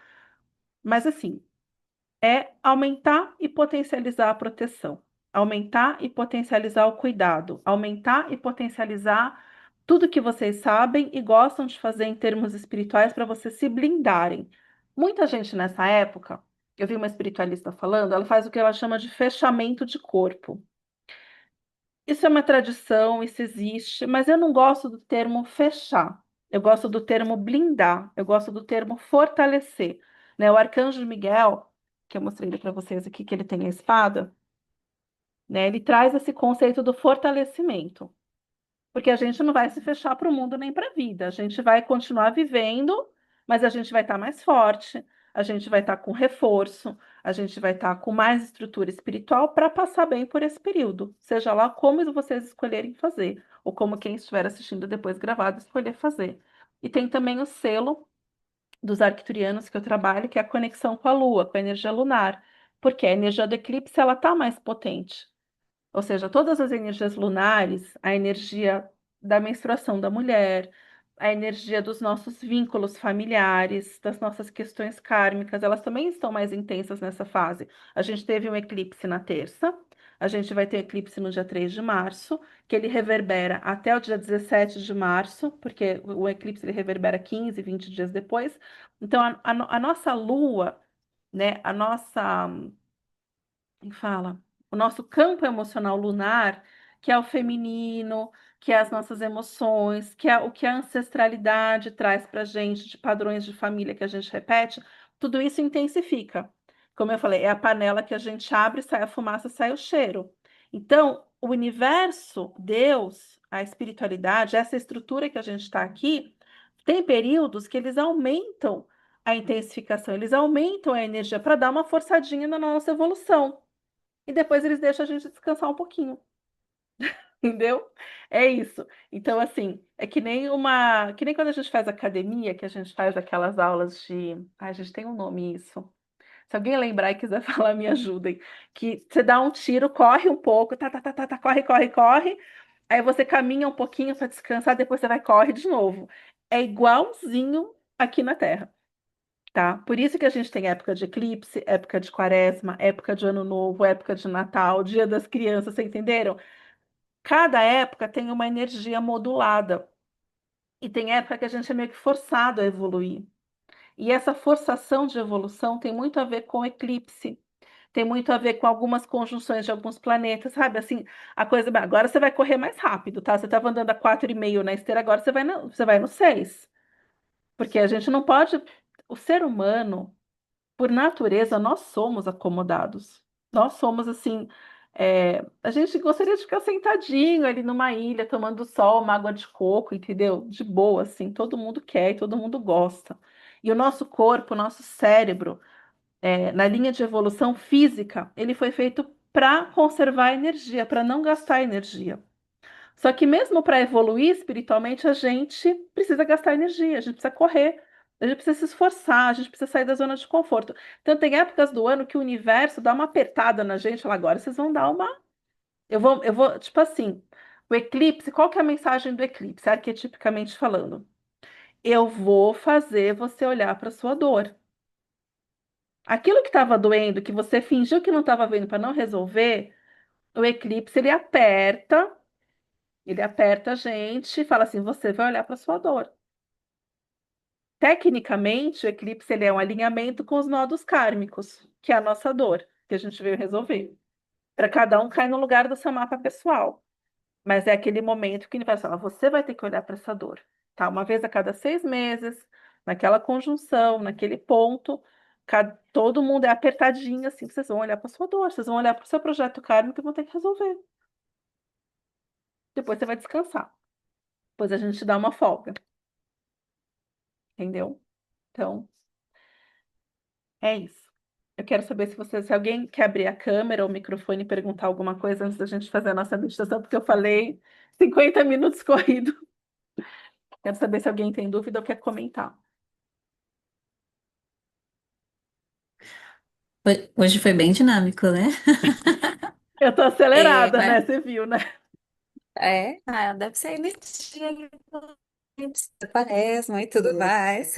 Mas assim, aumentar e potencializar a proteção, aumentar e potencializar o cuidado, aumentar e potencializar tudo que vocês sabem e gostam de fazer em termos espirituais para vocês se blindarem. Muita gente nessa época, eu vi uma espiritualista falando, ela faz o que ela chama de fechamento de corpo. Isso é uma tradição, isso existe, mas eu não gosto do termo fechar. Eu gosto do termo blindar, eu gosto do termo fortalecer, né? O arcanjo Miguel, que eu mostrei para vocês aqui, que ele tem a espada, né? Ele traz esse conceito do fortalecimento. Porque a gente não vai se fechar para o mundo nem para a vida. A gente vai continuar vivendo, mas a gente vai estar mais forte, a gente vai estar com reforço, a gente vai estar com mais estrutura espiritual para passar bem por esse período. Seja lá como vocês escolherem fazer, ou como quem estiver assistindo depois gravado escolher fazer. E tem também o selo dos arcturianos que eu trabalho, que é a conexão com a Lua, com a energia lunar. Porque a energia do eclipse ela está mais potente. Ou seja, todas as energias lunares, a energia da menstruação da mulher, a energia dos nossos vínculos familiares, das nossas questões kármicas, elas também estão mais intensas nessa fase. A gente teve um eclipse na terça, a gente vai ter eclipse no dia 3 de março, que ele reverbera até o dia 17 de março, porque o eclipse ele reverbera 15, 20 dias depois. Então, a nossa lua, né, a nossa e fala, o nosso campo emocional lunar, que é o feminino, que é as nossas emoções, que é o que a ancestralidade traz para a gente, de padrões de família que a gente repete, tudo isso intensifica. Como eu falei, é a panela que a gente abre, sai a fumaça, sai o cheiro. Então, o universo, Deus, a espiritualidade, essa estrutura que a gente está aqui, tem períodos que eles aumentam a intensificação, eles aumentam a energia para dar uma forçadinha na nossa evolução e depois eles deixam a gente descansar um pouquinho, entendeu? É isso. Então, assim, é que nem quando a gente faz academia, que a gente faz aquelas aulas de, a gente tem um nome isso. Se alguém lembrar e quiser falar, me ajudem. Que você dá um tiro, corre um pouco, tá, corre, corre, corre. Aí você caminha um pouquinho para descansar, depois você vai corre de novo. É igualzinho aqui na Terra. Tá? Por isso que a gente tem época de eclipse, época de quaresma, época de ano novo, época de Natal, Dia das Crianças, vocês entenderam? Cada época tem uma energia modulada. E tem época que a gente é meio que forçado a evoluir. E essa forçação de evolução tem muito a ver com eclipse, tem muito a ver com algumas conjunções de alguns planetas, sabe? Assim, a coisa. Agora você vai correr mais rápido, tá? Você estava andando a 4,5 na esteira, agora você vai no 6. Porque a gente não pode. O ser humano. Por natureza, nós somos acomodados. Nós somos assim. A gente gostaria de ficar sentadinho ali numa ilha, tomando sol, uma água de coco, entendeu? De boa, assim. Todo mundo quer e todo mundo gosta. E o nosso corpo, o nosso cérebro, na linha de evolução física, ele foi feito para conservar energia, para não gastar energia. Só que mesmo para evoluir espiritualmente, a gente precisa gastar energia, a gente precisa correr, a gente precisa se esforçar, a gente precisa sair da zona de conforto. Então tem épocas do ano que o universo dá uma apertada na gente, fala, agora vocês vão dar uma. Tipo assim, o eclipse, qual que é a mensagem do eclipse, arquetipicamente falando? Eu vou fazer você olhar para sua dor. Aquilo que estava doendo, que você fingiu que não estava vendo para não resolver, o eclipse ele aperta a gente e fala assim: você vai olhar para sua dor. Tecnicamente, o eclipse ele é um alinhamento com os nodos kármicos, que é a nossa dor, que a gente veio resolver. Para cada um cai no lugar do seu mapa pessoal. Mas é aquele momento que ele vai falar: você vai ter que olhar para essa dor, tá? Uma vez a cada 6 meses, naquela conjunção, naquele ponto, todo mundo é apertadinho assim. Vocês vão olhar para sua dor, vocês vão olhar para o seu projeto kármico e vão ter que resolver. Depois você vai descansar. Depois a gente dá uma folga, entendeu? Então, é isso. Eu quero saber se alguém quer abrir a câmera ou o microfone e perguntar alguma coisa antes da gente fazer a nossa meditação, porque eu falei 50 minutos corrido. Quero saber se alguém tem dúvida ou quer comentar. Hoje foi bem dinâmico, né? Eu tô É, acelerada, né? mas Você viu, né? deve ser energia da quaresma e tudo mais.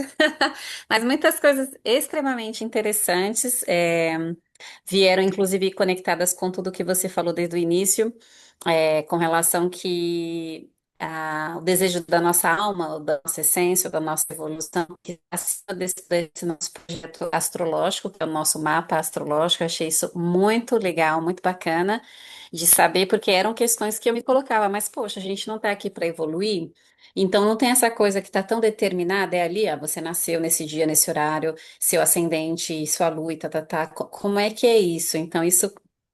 Mas muitas coisas extremamente interessantes vieram, inclusive, conectadas com tudo que você falou desde o início, com relação que o desejo da nossa alma, da nossa essência, da nossa evolução, que acima desse nosso projeto astrológico, que é o nosso mapa astrológico, eu achei isso muito legal, muito bacana de saber, porque eram questões que eu me colocava, mas poxa, a gente não está aqui para evoluir? Então não tem essa coisa que está tão determinada, é ali, você nasceu nesse dia, nesse horário, seu ascendente, sua lua e tá. Como é que é isso? Então isso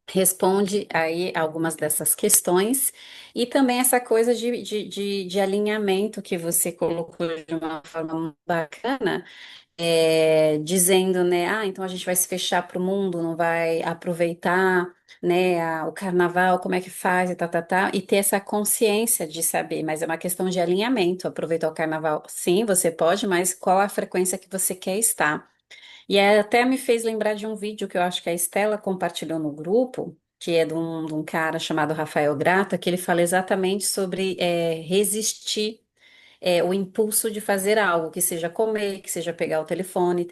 responde aí algumas dessas questões e também essa coisa de alinhamento que você colocou de uma forma muito bacana, dizendo, né, então a gente vai se fechar para o mundo, não vai aproveitar, né, o carnaval, como é que faz e ter essa consciência de saber, mas é uma questão de alinhamento, aproveitar o carnaval, sim, você pode, mas qual a frequência que você quer estar? E até me fez lembrar de um vídeo que eu acho que a Estela compartilhou no grupo, que é de um cara chamado Rafael Grata, que ele fala exatamente sobre resistir o impulso de fazer algo, que seja comer, que seja pegar o telefone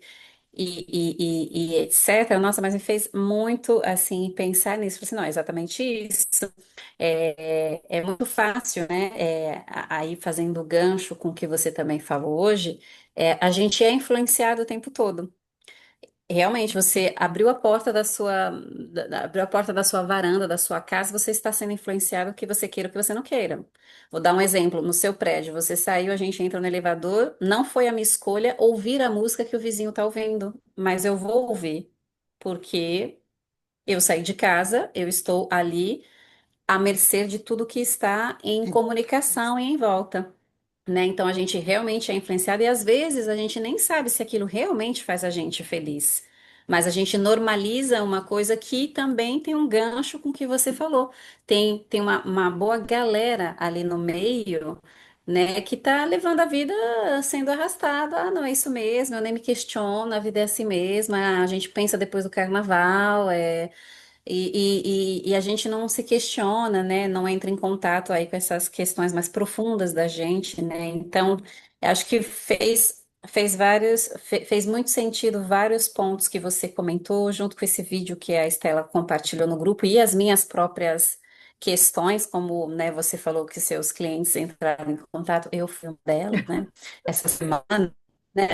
e etc. Nossa, mas me fez muito assim pensar nisso. Falei assim, não, é exatamente isso. É muito fácil, né? Aí fazendo o gancho com o que você também falou hoje, a gente é influenciado o tempo todo. Realmente, você abriu a porta abriu a porta da sua varanda, da sua casa, você está sendo influenciado o que você queira, o que você não queira. Vou dar um exemplo, no seu prédio, você saiu, a gente entra no elevador, não foi a minha escolha ouvir a música que o vizinho está ouvindo, mas eu vou ouvir, porque eu saí de casa, eu estou ali à mercê de tudo que está em comunicação e em volta, né? Então a gente realmente é influenciado e às vezes a gente nem sabe se aquilo realmente faz a gente feliz. Mas a gente normaliza uma coisa que também tem um gancho com o que você falou. Tem uma boa galera ali no meio, né, que tá levando a vida sendo arrastada. Ah, não é isso mesmo, eu nem me questiono, a vida é assim mesmo. A gente pensa depois do carnaval, e a gente não se questiona, né? Não entra em contato aí com essas questões mais profundas da gente, né? Então, eu acho que fez muito sentido vários pontos que você comentou, junto com esse vídeo que a Estela compartilhou no grupo e as minhas próprias questões, como, né, você falou que seus clientes entraram em contato, eu fui uma delas, né? Essa semana, né?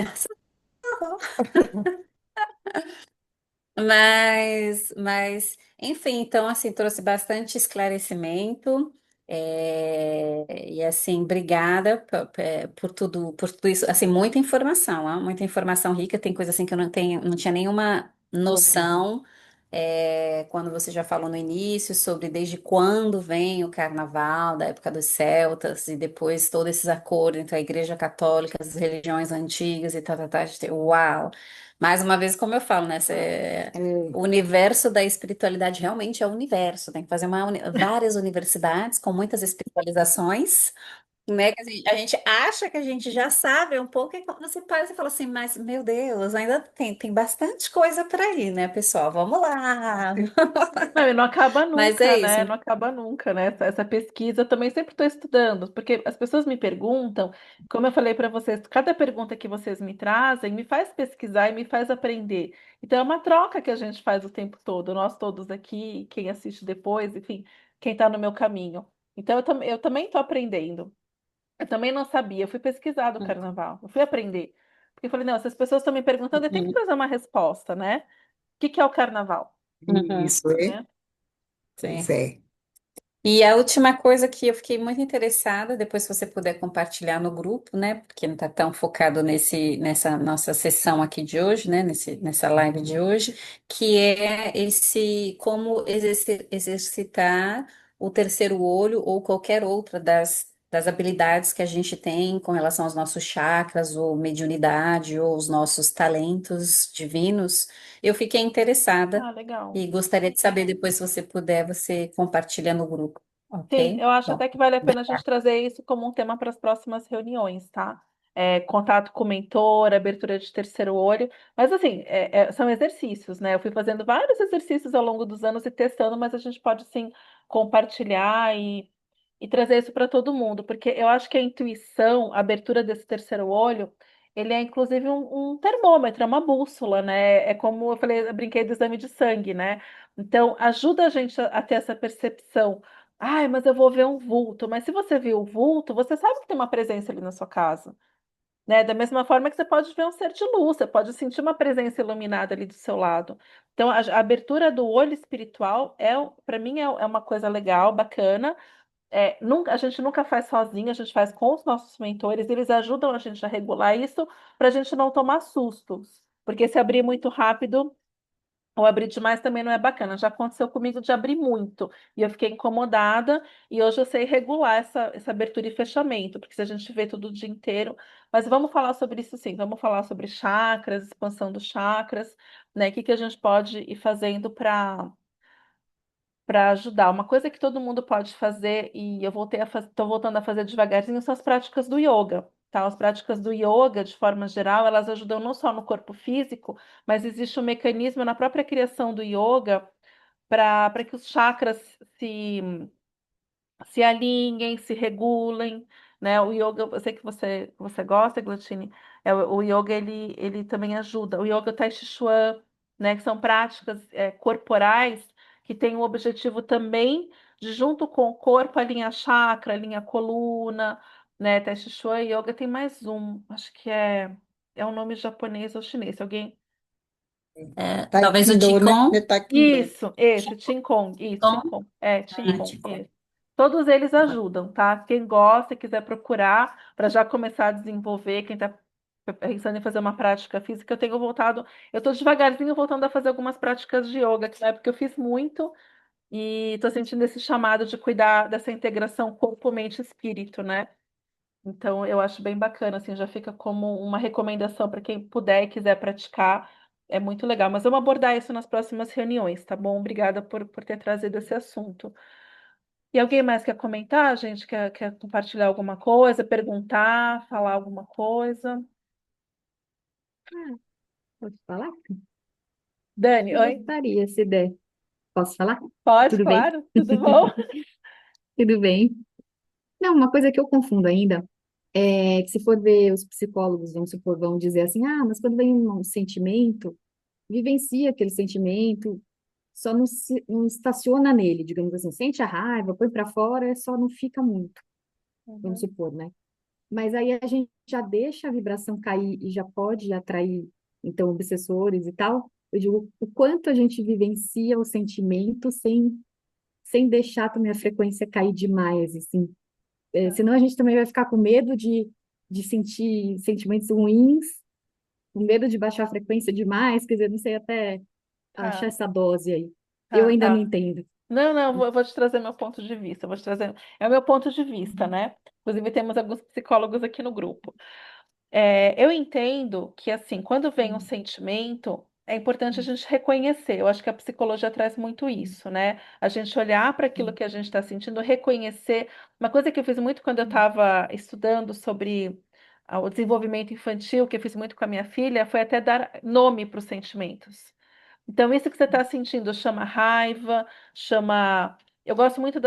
Enfim, então, assim, trouxe bastante esclarecimento, e, assim, obrigada por tudo isso, assim, muita informação rica, tem coisa, assim, que eu não tinha nenhuma noção, quando você já falou no início sobre desde quando vem o carnaval, da época dos celtas, e depois todos esses acordos entre a Igreja Católica, as religiões antigas e tal, tal, tal, uau! Mais uma vez, como eu falo, né? O universo da espiritualidade realmente é o universo. Tem que fazer várias universidades com muitas espiritualizações, né? Que a gente acha que a gente já sabe um pouco, e quando você para e fala assim, mas meu Deus, ainda tem bastante coisa para ir, né, pessoal? Vamos lá. Não, e não acaba Mas é nunca, isso. né? Não acaba nunca, né? Essa pesquisa eu também sempre estou estudando, porque as pessoas me perguntam, como eu falei para vocês, cada pergunta que vocês me trazem me faz pesquisar e me faz aprender. Então é uma troca que a gente faz o tempo todo, nós todos aqui, quem assiste depois, enfim, quem está no meu caminho. Então eu também estou aprendendo. Eu também não sabia, eu fui pesquisar do carnaval, eu fui aprender. Porque eu falei, não, essas pessoas estão me perguntando, eu tenho que Uhum, trazer uma resposta, né? O que que é o carnaval? uhum, Né? sim. E a última coisa que eu fiquei muito interessada, depois se você puder compartilhar no grupo, né? Porque não está tão focado nessa nossa sessão aqui de hoje, né? Nessa live de hoje, que é esse como exercitar o terceiro olho ou qualquer outra das habilidades que a gente tem com relação aos nossos chakras, ou mediunidade, ou os nossos talentos divinos. Eu fiquei interessada. Ah, legal. E gostaria de saber depois, se você puder, você compartilha no grupo, Sim, ok? eu acho Bom, até que vale a pena a gente trazer isso como um tema para as próximas reuniões, tá? Contato com o mentor, abertura de terceiro olho. Mas, assim, são exercícios, né? Eu fui fazendo vários exercícios ao longo dos anos e testando, mas a gente pode, sim, compartilhar e trazer isso para todo mundo, porque eu acho que a intuição, a abertura desse terceiro olho, ele é, inclusive, um termômetro, é uma bússola, né? É como eu falei, eu brinquei do exame de sangue, né? Então, ajuda a gente a ter essa percepção. Ai, mas eu vou ver um vulto. Mas se você viu o vulto, você sabe que tem uma presença ali na sua casa, né? Da mesma forma que você pode ver um ser de luz, você pode sentir uma presença iluminada ali do seu lado. Então, a abertura do olho espiritual para mim, é uma coisa legal, bacana. A gente nunca faz sozinho, a gente faz com os nossos mentores, eles ajudam a gente a regular isso para a gente não tomar sustos. Porque se abrir muito rápido ou abrir demais também não é bacana. Já aconteceu comigo de abrir muito e eu fiquei incomodada. E hoje eu sei regular essa abertura e fechamento, porque se a gente vê tudo o dia inteiro. Mas vamos falar sobre isso sim. Vamos falar sobre chakras, expansão dos chakras, né? O que que a gente pode ir fazendo para ajudar. Uma coisa que todo mundo pode fazer, e eu voltei a estou voltando a fazer devagarzinho, são as práticas do yoga. Tá? As práticas do yoga, de forma geral, elas ajudam não só no corpo físico, mas existe um mecanismo na própria criação do yoga para que os chakras se se alinhem, se regulem, né? O yoga, eu sei que você gosta, Glutine, o yoga ele também ajuda. O yoga, o Tai Chi Chuan, né? Que são práticas corporais que têm o objetivo também de, junto com o corpo, alinhar chakra, alinhar coluna, né? Tai Chi Chuan e Yoga tem mais um, acho que é um nome japonês ou chinês. Alguém talvez o Taekwondo, né? Qigong. É Taekwondo. isso, esse, Qigong, isso, Qigong? Qigong, Ah, Qigong, Qigong. isso. Todos eles ajudam, tá? Quem gosta, quiser procurar para já começar a desenvolver, quem está pensando em fazer uma prática física, eu tô devagarzinho voltando a fazer algumas práticas de yoga, que na época eu fiz muito e tô sentindo esse chamado de cuidar dessa integração corpo, mente e espírito, né? Então, eu acho bem bacana, assim, já fica como uma recomendação para quem puder e quiser praticar. É muito legal. Mas vamos abordar isso nas próximas reuniões, tá bom? Obrigada por ter trazido esse assunto. E alguém mais quer comentar, gente? Quer compartilhar alguma coisa, perguntar, falar alguma coisa? Ah, posso falar? Dani, Eu oi? gostaria, se der. Posso falar? Pode, Tudo bem? claro, tudo bom? Tudo bem. Não, uma coisa que eu confundo ainda é que, se for ver os psicólogos, vamos supor, vão dizer assim, ah, mas quando vem um sentimento, vivencia aquele sentimento, só não estaciona nele, digamos assim, sente a raiva, põe para fora, só não fica muito, vamos Uhum, supor, né? Mas aí a gente já deixa a vibração cair e já pode atrair, então, obsessores e tal. Eu digo, o quanto a gente vivencia o sentimento sem deixar também a frequência cair demais, assim. tá. Senão a gente também vai ficar com medo de sentir sentimentos ruins, com medo de baixar a frequência demais, quer dizer, não sei até. achar Tá, essa dose aí. Eu tá, ainda não tá. entendo. Não, não, eu vou te trazer meu ponto de vista. Eu vou te trazer. É o meu ponto de vista, Uhum, né? Inclusive, temos alguns psicólogos aqui no grupo. Eu entendo que, assim, quando vem um uhum, sentimento, é importante a gente reconhecer. Eu acho que a psicologia traz muito uhum, isso, né? A gente olhar para aquilo uhum, que a gente está sentindo, reconhecer. Uma coisa que eu fiz muito quando eu uhum, estava estudando sobre o desenvolvimento infantil, que eu fiz muito com a minha filha, foi até dar nome para os sentimentos. Então, isso que você está sentindo chama raiva, chama. Eu gosto muito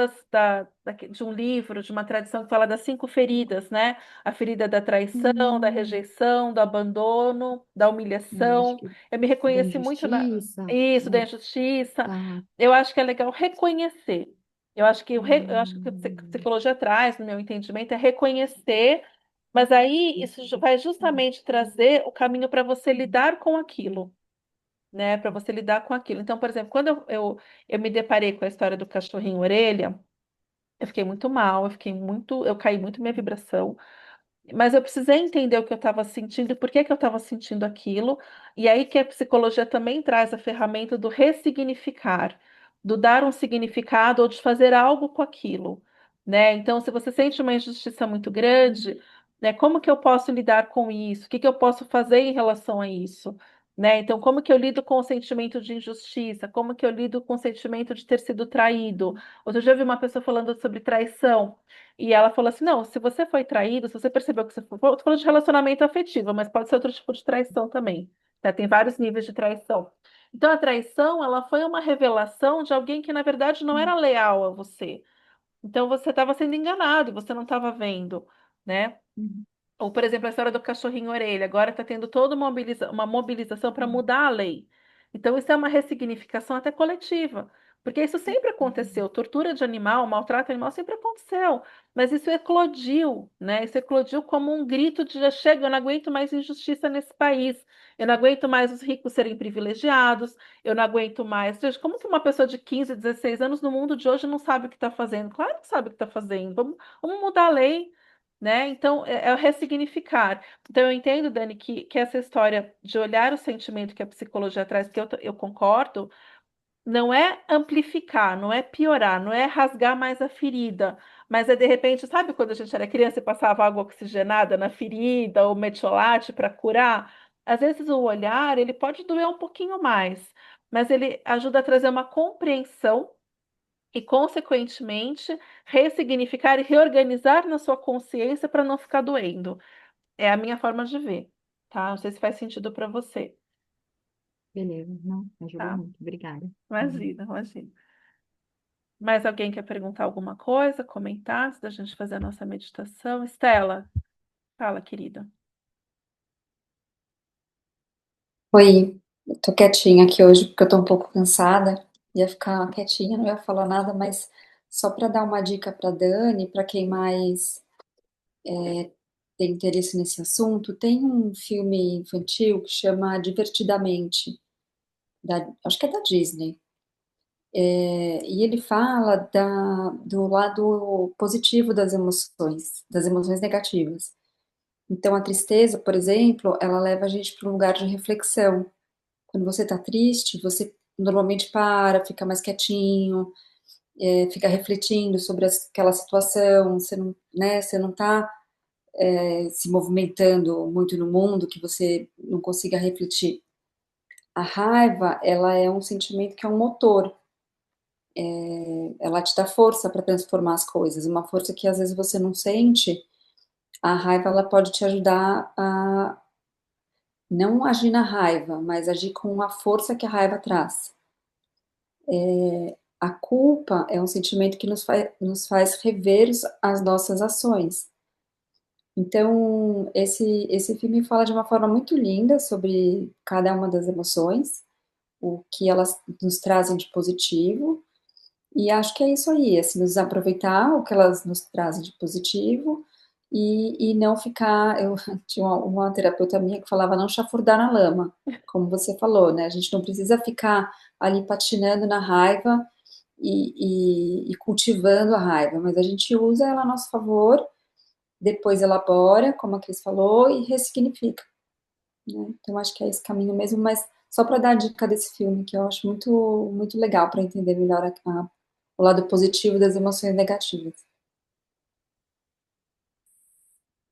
de um livro, de uma tradição que fala das 5 feridas, né? A ferida da traição, da uhum. rejeição, do abandono, da Acho humilhação. que Eu me da reconheci muito injustiça. isso, da É, injustiça. tá. Eu acho que é legal reconhecer. Eu acho que o que a Hum, psicologia traz, no meu entendimento, é reconhecer, mas aí isso vai justamente trazer o caminho para você lidar com aquilo, né, para você lidar com aquilo. Então, por exemplo, quando eu me deparei com a história do cachorrinho orelha, eu fiquei muito mal, eu caí muito minha vibração. Mas eu precisei entender o que eu estava sentindo e por que que eu estava sentindo aquilo. E aí que a psicologia também traz a ferramenta do ressignificar, do dar um significado ou de fazer algo com aquilo, né? Então, se você sente uma injustiça muito grande, né, como que eu posso lidar com isso? O que que eu posso fazer em relação a isso? Né? Então, como que eu lido com o sentimento de injustiça? Como que eu lido com o sentimento de ter sido traído? Outro dia eu vi uma pessoa falando sobre traição. E ela falou assim: não, se você foi traído, se você percebeu que você foi. Eu tô falando de relacionamento afetivo, mas pode ser outro tipo de traição também. Né? Tem vários níveis de traição. Então, a traição, ela foi uma revelação de alguém que, na verdade, não era leal a você. Então, você estava sendo enganado e você não estava vendo, né? uhum, Ou, por exemplo, a história do cachorrinho orelha. Agora está tendo toda uma mobilização para uhum, mudar a lei. Então, isso é uma ressignificação até coletiva. Porque isso sempre aconteceu. Tortura de animal, maltrato animal sempre aconteceu. Mas isso eclodiu, né? Isso eclodiu como um grito de já chega, eu não aguento mais injustiça nesse país. Eu não aguento mais os ricos serem privilegiados. Eu não aguento mais. Gente, como que uma pessoa de 15, 16 anos no mundo de hoje não sabe o que está fazendo? Claro que sabe o que está fazendo. Vamos mudar a lei, né? Então, é o ressignificar. Então, eu entendo, Dani, que essa história de olhar o sentimento que a psicologia traz, que eu concordo, não é amplificar, não é piorar, não é rasgar mais a ferida, mas é de repente, sabe quando a gente era criança e passava água oxigenada na ferida ou metiolate para curar? Às vezes o olhar, ele pode doer um pouquinho mais, mas ele ajuda a trazer uma compreensão e, consequentemente, ressignificar e reorganizar na sua consciência para não ficar doendo. É a minha forma de ver, tá? Não sei se faz sentido para você, beleza, não, ajudou tá? muito, obrigada. Uhum. Imagina, imagina. Mais alguém quer perguntar alguma coisa, comentar, antes da gente fazer a nossa meditação? Estela, fala, querida. Oi, eu tô quietinha aqui hoje porque eu tô um pouco cansada. Ia ficar quietinha, não ia falar nada, mas só para dar uma dica para Dani, para quem mais tem interesse nesse assunto, tem um filme infantil que chama Divertidamente, acho que é da Disney. E ele fala do lado positivo das emoções negativas. Então, a tristeza, por exemplo, ela leva a gente para um lugar de reflexão. Quando você tá triste, você normalmente para, fica mais quietinho, fica refletindo sobre aquela situação, você não, né, você não tá se movimentando muito no mundo, que você não consiga refletir. A raiva, ela é um sentimento que é um motor, ela te dá força para transformar as coisas, uma força que às vezes você não sente. A raiva, ela pode te ajudar a não agir na raiva, mas agir com a força que a raiva traz. A culpa é um sentimento que nos faz rever as nossas ações. Então, esse filme fala de uma forma muito linda sobre cada uma das emoções, o que elas nos trazem de positivo, e acho que é isso aí, assim, nos aproveitar o que elas nos trazem de positivo e não ficar. Eu tinha uma terapeuta minha que falava não chafurdar na lama, como você falou, né? A gente não precisa ficar ali patinando na raiva e cultivando a raiva, mas a gente usa ela a nosso favor, depois elabora, como a Cris falou, e ressignifica. né? Então acho que é esse caminho mesmo, mas só para dar a dica desse filme, que eu acho muito legal para entender melhor o lado positivo das emoções negativas.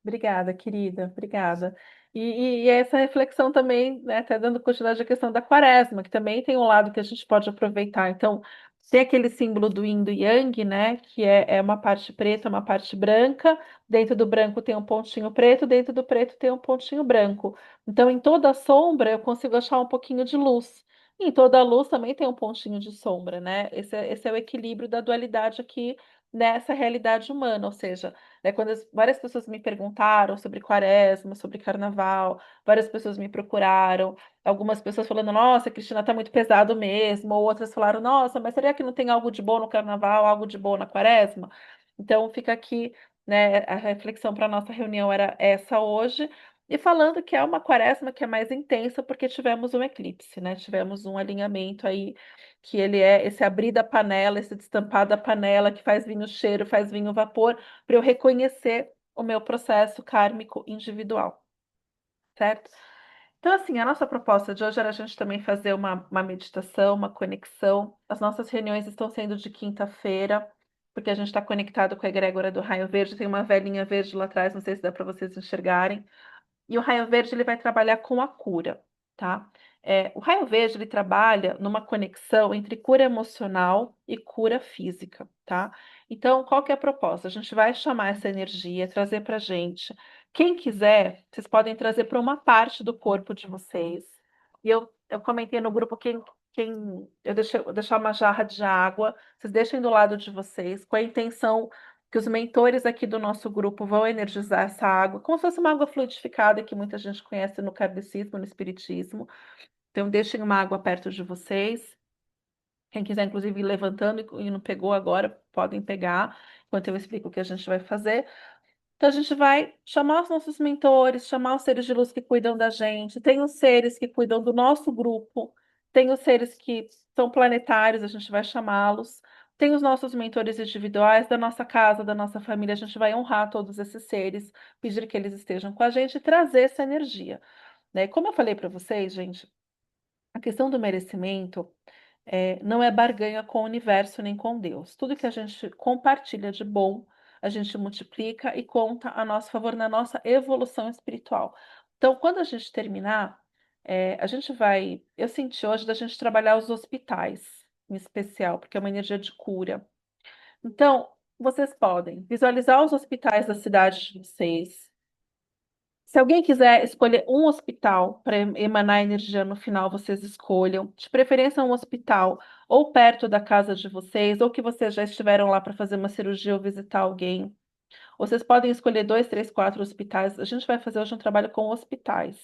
Obrigada, querida, obrigada. E essa reflexão também, né, até dando continuidade à questão da quaresma, que também tem um lado que a gente pode aproveitar. Então, tem aquele símbolo do yin e do yang, né, que é uma parte preta, uma parte branca. Dentro do branco tem um pontinho preto, dentro do preto tem um pontinho branco. Então, em toda a sombra, eu consigo achar um pouquinho de luz. E em toda a luz também tem um pontinho de sombra, né? Esse é o equilíbrio da dualidade aqui nessa realidade humana, ou seja, né, quando várias pessoas me perguntaram sobre quaresma, sobre carnaval, várias pessoas me procuraram, algumas pessoas falando, nossa, Cristina, tá muito pesado mesmo, ou outras falaram, nossa, mas será que não tem algo de bom no carnaval, algo de bom na quaresma? Então fica aqui, né, a reflexão para a nossa reunião era essa hoje, e falando que é uma quaresma que é mais intensa porque tivemos um eclipse, né? Tivemos um alinhamento aí que ele é esse abrir da panela, esse destampar da panela que faz vir o cheiro, faz vir o vapor para eu reconhecer o meu processo kármico individual, certo? Então, assim, a nossa proposta de hoje era a gente também fazer uma meditação, uma conexão. As nossas reuniões estão sendo de quinta-feira, porque a gente está conectado com a egrégora do raio verde. Tem uma velhinha verde lá atrás, não sei se dá para vocês enxergarem. E o raio verde ele vai trabalhar com a cura, tá? O raio verde ele trabalha numa conexão entre cura emocional e cura física, tá? Então, qual que é a proposta? A gente vai chamar essa energia, trazer para gente. Quem quiser, vocês podem trazer para uma parte do corpo de vocês. E eu comentei no grupo quem vou deixar uma jarra de água, vocês deixem do lado de vocês, com a intenção que os mentores aqui do nosso grupo vão energizar essa água, como se fosse uma água fluidificada que muita gente conhece no kardecismo, no espiritismo. Então, deixem uma água perto de vocês. Quem quiser, inclusive, ir levantando e não pegou agora, podem pegar, enquanto eu explico o que a gente vai fazer. Então, a gente vai chamar os nossos mentores, chamar os seres de luz que cuidam da gente. Tem os seres que cuidam do nosso grupo, tem os seres que são planetários, a gente vai chamá-los. Tem os nossos mentores individuais da nossa casa, da nossa família. A gente vai honrar todos esses seres, pedir que eles estejam com a gente e trazer essa energia, né? Como eu falei para vocês, gente, a questão do merecimento não é barganha com o universo nem com Deus. Tudo que a gente compartilha de bom, a gente multiplica e conta a nosso favor na nossa evolução espiritual. Então, quando a gente terminar, a gente vai. Eu senti hoje da gente trabalhar os hospitais, em especial, porque é uma energia de cura. Então, vocês podem visualizar os hospitais da cidade de vocês. Se alguém quiser escolher um hospital para emanar energia no final, vocês escolham. De preferência, um hospital ou perto da casa de vocês, ou que vocês já estiveram lá para fazer uma cirurgia ou visitar alguém. Vocês podem escolher dois, três, quatro hospitais. A gente vai fazer hoje um trabalho com hospitais,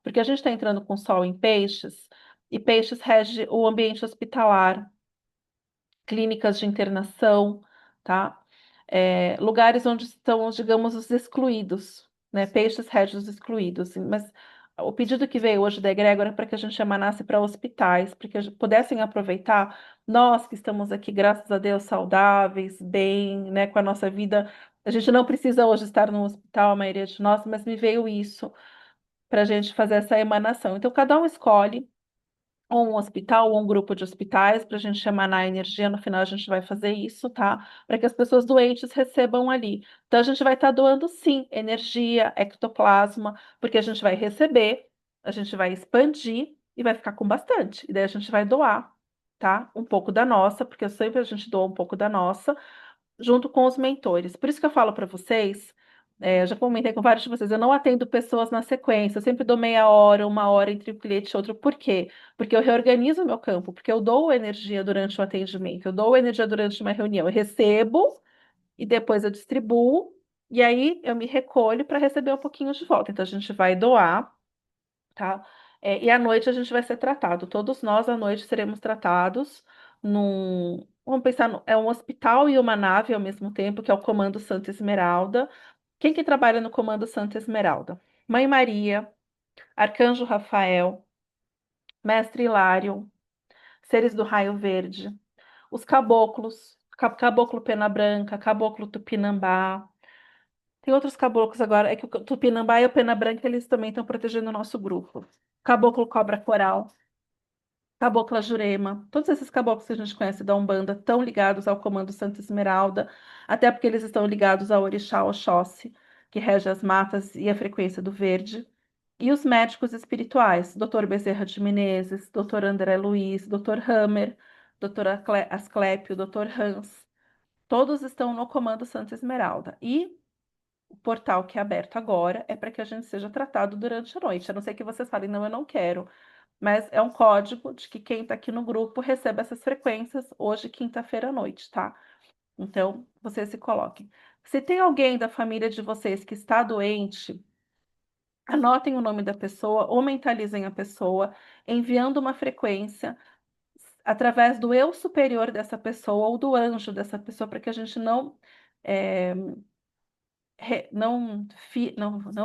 porque a gente está entrando com sol em peixes, e peixes rege o ambiente hospitalar, clínicas de internação, tá? Lugares onde estão, digamos, os excluídos, né? Peixes régios excluídos. Mas o pedido que veio hoje da egrégora é para que a gente emanasse para hospitais, para que pudessem aproveitar nós que estamos aqui, graças a Deus, saudáveis, bem, né, com a nossa vida. A gente não precisa hoje estar no hospital, a maioria de nós, mas me veio isso para a gente fazer essa emanação. Então, cada um escolhe ou um hospital ou um grupo de hospitais para a gente emanar a energia. No final, a gente vai fazer isso, tá? Para que as pessoas doentes recebam ali. Então, a gente vai estar doando, sim, energia, ectoplasma, porque a gente vai receber, a gente vai expandir e vai ficar com bastante. E daí a gente vai doar, tá? Um pouco da nossa, porque sempre a gente doa um pouco da nossa junto com os mentores. Por isso que eu falo para vocês, eu já comentei com vários de vocês, eu não atendo pessoas na sequência, eu sempre dou meia hora, uma hora entre um cliente e outro. Por quê? Porque eu reorganizo o meu campo, porque eu dou energia durante o atendimento, eu dou energia durante uma reunião, eu recebo e depois eu distribuo, e aí eu me recolho para receber um pouquinho de volta. Então a gente vai doar, tá? E à noite a gente vai ser tratado. Todos nós à noite seremos tratados num. Vamos pensar, é um hospital e uma nave ao mesmo tempo, que é o Comando Santa Esmeralda. Quem que trabalha no Comando Santa Esmeralda? Mãe Maria, Arcanjo Rafael, Mestre Hilário, seres do Raio Verde, os caboclos, Caboclo Pena Branca, Caboclo Tupinambá, Tem outros caboclos agora, é que o Tupinambá e o Pena Branca, eles também estão protegendo o nosso grupo. Caboclo Cobra Coral, Cabocla Jurema, todos esses caboclos que a gente conhece da Umbanda estão ligados ao Comando Santa Esmeralda, até porque eles estão ligados ao Orixá Oxóssi, que rege as matas e a frequência do verde. E os médicos espirituais, Dr. Bezerra de Menezes, Dr. André Luiz, Dr. Hammer, Dr. Asclépio, Dr. Hans, todos estão no Comando Santa Esmeralda. E o portal que é aberto agora é para que a gente seja tratado durante a noite. A não ser que vocês falem, não, eu não quero. Mas é um código de que quem está aqui no grupo recebe essas frequências hoje, quinta-feira à noite, tá? Então, vocês se coloquem. Se tem alguém da família de vocês que está doente, anotem o nome da pessoa ou mentalizem a pessoa, enviando uma frequência através do eu superior dessa pessoa ou do anjo dessa pessoa, para que a gente não eh, não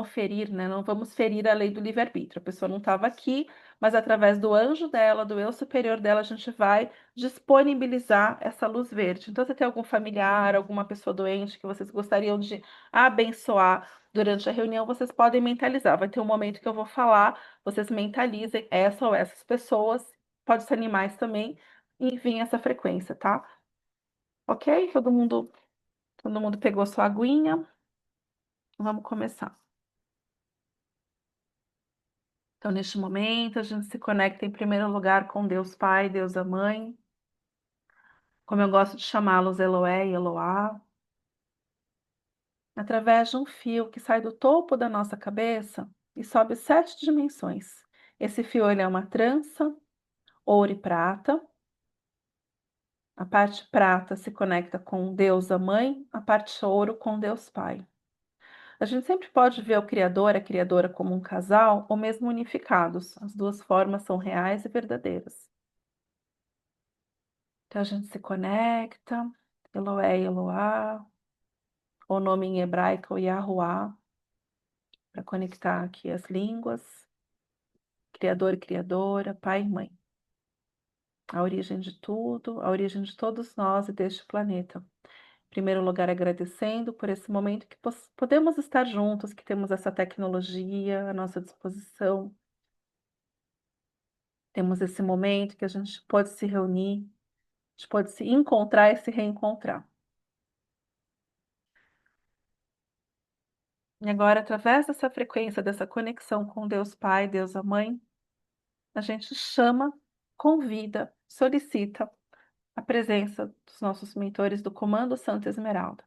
ferir, né? Não vamos ferir a lei do livre-arbítrio. A pessoa não estava aqui, mas através do anjo dela, do eu superior dela, a gente vai disponibilizar essa luz verde. Então, se tem algum familiar, alguma pessoa doente que vocês gostariam de abençoar durante a reunião, vocês podem mentalizar. Vai ter um momento que eu vou falar, vocês mentalizem essa ou essas pessoas, pode ser animais também, e enviem essa frequência, tá? Ok? Todo mundo pegou sua aguinha? Vamos começar. Então, neste momento, a gente se conecta em primeiro lugar com Deus Pai, Deus a Mãe, como eu gosto de chamá-los Eloé e Eloá, através de um fio que sai do topo da nossa cabeça e sobe 7 dimensões. Esse fio ele é uma trança, ouro e prata. A parte prata se conecta com Deus a Mãe, a parte ouro com Deus Pai. A gente sempre pode ver o Criador e a Criadora como um casal ou mesmo unificados. As duas formas são reais e verdadeiras. Então a gente se conecta, Eloé e Eloá, o nome em hebraico Yahuwah, para conectar aqui as línguas, Criador e Criadora, Pai e Mãe. A origem de tudo, a origem de todos nós e deste planeta. Em primeiro lugar, agradecendo por esse momento que podemos estar juntos, que temos essa tecnologia à nossa disposição. Temos esse momento que a gente pode se reunir, a gente pode se encontrar e se reencontrar. E agora, através dessa frequência, dessa conexão com Deus Pai, Deus a Mãe, a gente chama, convida, solicita a presença dos nossos mentores do Comando Santa Esmeralda.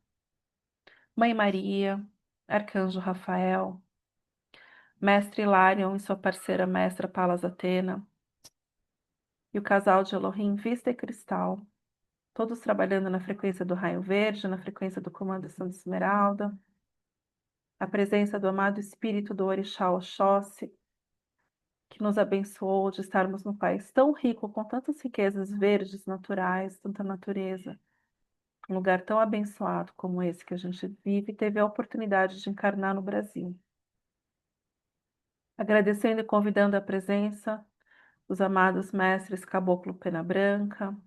Mãe Maria, Arcanjo Rafael, Mestre Hilarion e sua parceira Mestra Palas Atena, e o casal de Elohim Vista e Cristal, todos trabalhando na frequência do raio verde, na frequência do Comando Santa Esmeralda, a presença do amado Espírito do Orixá Oxóssi, que nos abençoou de estarmos num país tão rico, com tantas riquezas verdes, naturais, tanta natureza. Um lugar tão abençoado como esse que a gente vive e teve a oportunidade de encarnar no Brasil. Agradecendo e convidando a presença dos amados mestres Caboclo Pena Branca,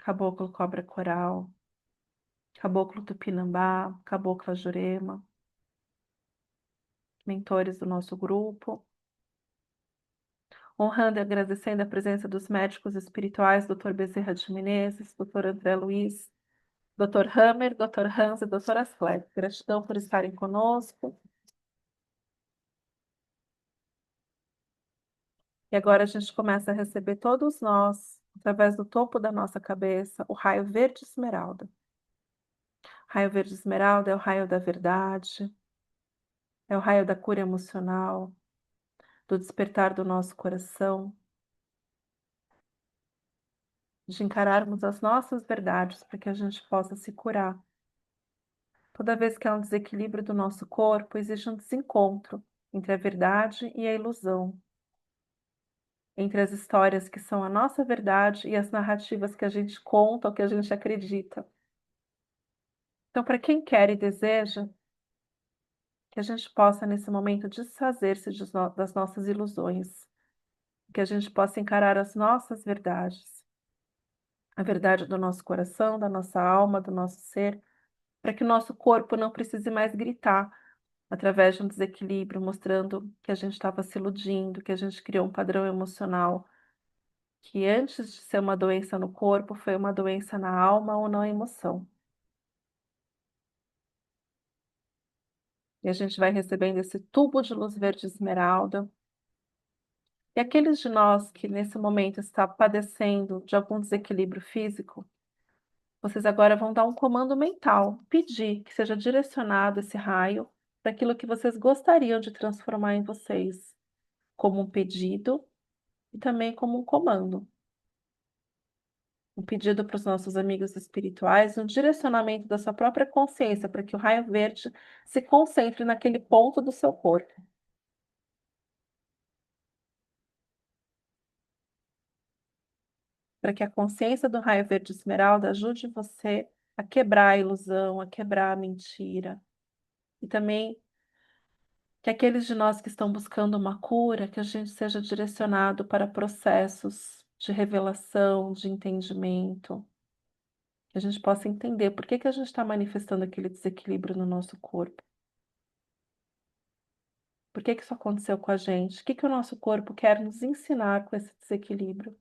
Caboclo Cobra Coral, Caboclo Tupinambá, Cabocla Jurema, mentores do nosso grupo, honrando e agradecendo a presença dos médicos espirituais, Dr. Bezerra de Menezes, Dr. André Luiz, Dr. Hammer, Dr. Hans e Dr. Asclep. Gratidão por estarem conosco. E agora a gente começa a receber todos nós, através do topo da nossa cabeça, o raio verde esmeralda. O raio verde esmeralda é o raio da verdade, é o raio da cura emocional, do despertar do nosso coração, de encararmos as nossas verdades para que a gente possa se curar. Toda vez que há um desequilíbrio do nosso corpo, existe um desencontro entre a verdade e a ilusão, entre as histórias que são a nossa verdade e as narrativas que a gente conta ou que a gente acredita. Então, para quem quer e deseja, que a gente possa, nesse momento, desfazer-se das nossas ilusões, que a gente possa encarar as nossas verdades, a verdade do nosso coração, da nossa alma, do nosso ser, para que o nosso corpo não precise mais gritar através de um desequilíbrio, mostrando que a gente estava se iludindo, que a gente criou um padrão emocional que antes de ser uma doença no corpo, foi uma doença na alma ou na emoção. E a gente vai recebendo esse tubo de luz verde esmeralda. E aqueles de nós que nesse momento está padecendo de algum desequilíbrio físico, vocês agora vão dar um comando mental, pedir que seja direcionado esse raio para aquilo que vocês gostariam de transformar em vocês, como um pedido e também como um comando. Um pedido para os nossos amigos espirituais, um direcionamento da sua própria consciência para que o raio verde se concentre naquele ponto do seu corpo. Para que a consciência do raio verde esmeralda ajude você a quebrar a ilusão, a quebrar a mentira. E também que aqueles de nós que estão buscando uma cura, que a gente seja direcionado para processos de revelação, de entendimento, que a gente possa entender por que que a gente está manifestando aquele desequilíbrio no nosso corpo. Por que que isso aconteceu com a gente? O que que o nosso corpo quer nos ensinar com esse desequilíbrio?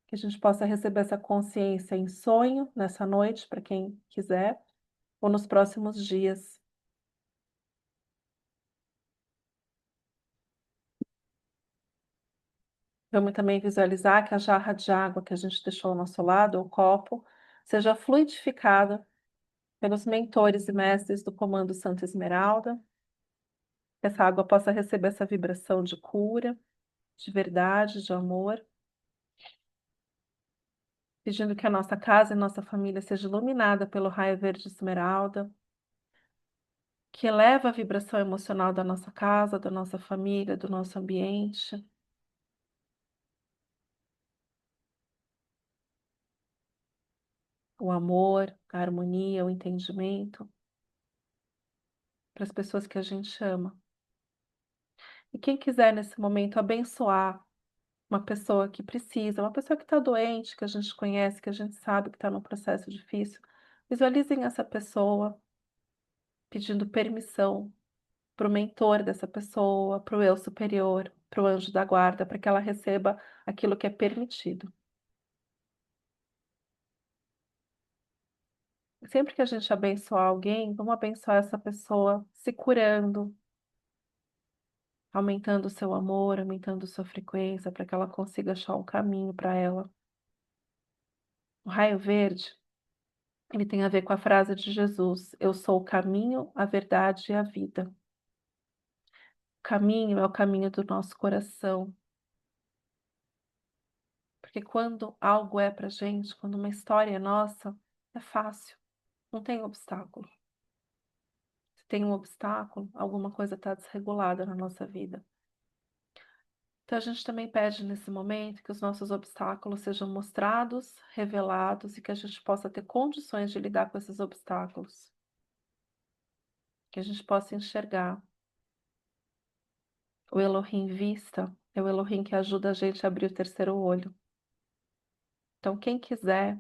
Que a gente possa receber essa consciência em sonho, nessa noite, para quem quiser, ou nos próximos dias. Vamos também visualizar que a jarra de água que a gente deixou ao nosso lado, o copo, seja fluidificada pelos mentores e mestres do Comando Santa Esmeralda. Que essa água possa receber essa vibração de cura, de verdade, de amor. Pedindo que a nossa casa e nossa família seja iluminada pelo raio verde esmeralda, que eleva a vibração emocional da nossa casa, da nossa família, do nosso ambiente. O amor, a harmonia, o entendimento para as pessoas que a gente ama. E quem quiser nesse momento abençoar uma pessoa que precisa, uma pessoa que está doente, que a gente conhece, que a gente sabe que está num processo difícil, visualizem essa pessoa pedindo permissão para o mentor dessa pessoa, para o eu superior, para o anjo da guarda, para que ela receba aquilo que é permitido. Sempre que a gente abençoar alguém, vamos abençoar essa pessoa se curando, aumentando o seu amor, aumentando sua frequência, para que ela consiga achar um caminho para ela. O raio verde, ele tem a ver com a frase de Jesus: Eu sou o caminho, a verdade e a vida. O caminho é o caminho do nosso coração. Porque quando algo é pra gente, quando uma história é nossa, é fácil, não tem obstáculo. Se tem um obstáculo, alguma coisa está desregulada na nossa vida. Então a gente também pede nesse momento que os nossos obstáculos sejam mostrados, revelados e que a gente possa ter condições de lidar com esses obstáculos. Que a gente possa enxergar. O Elohim vista é o Elohim que ajuda a gente a abrir o terceiro olho. Então quem quiser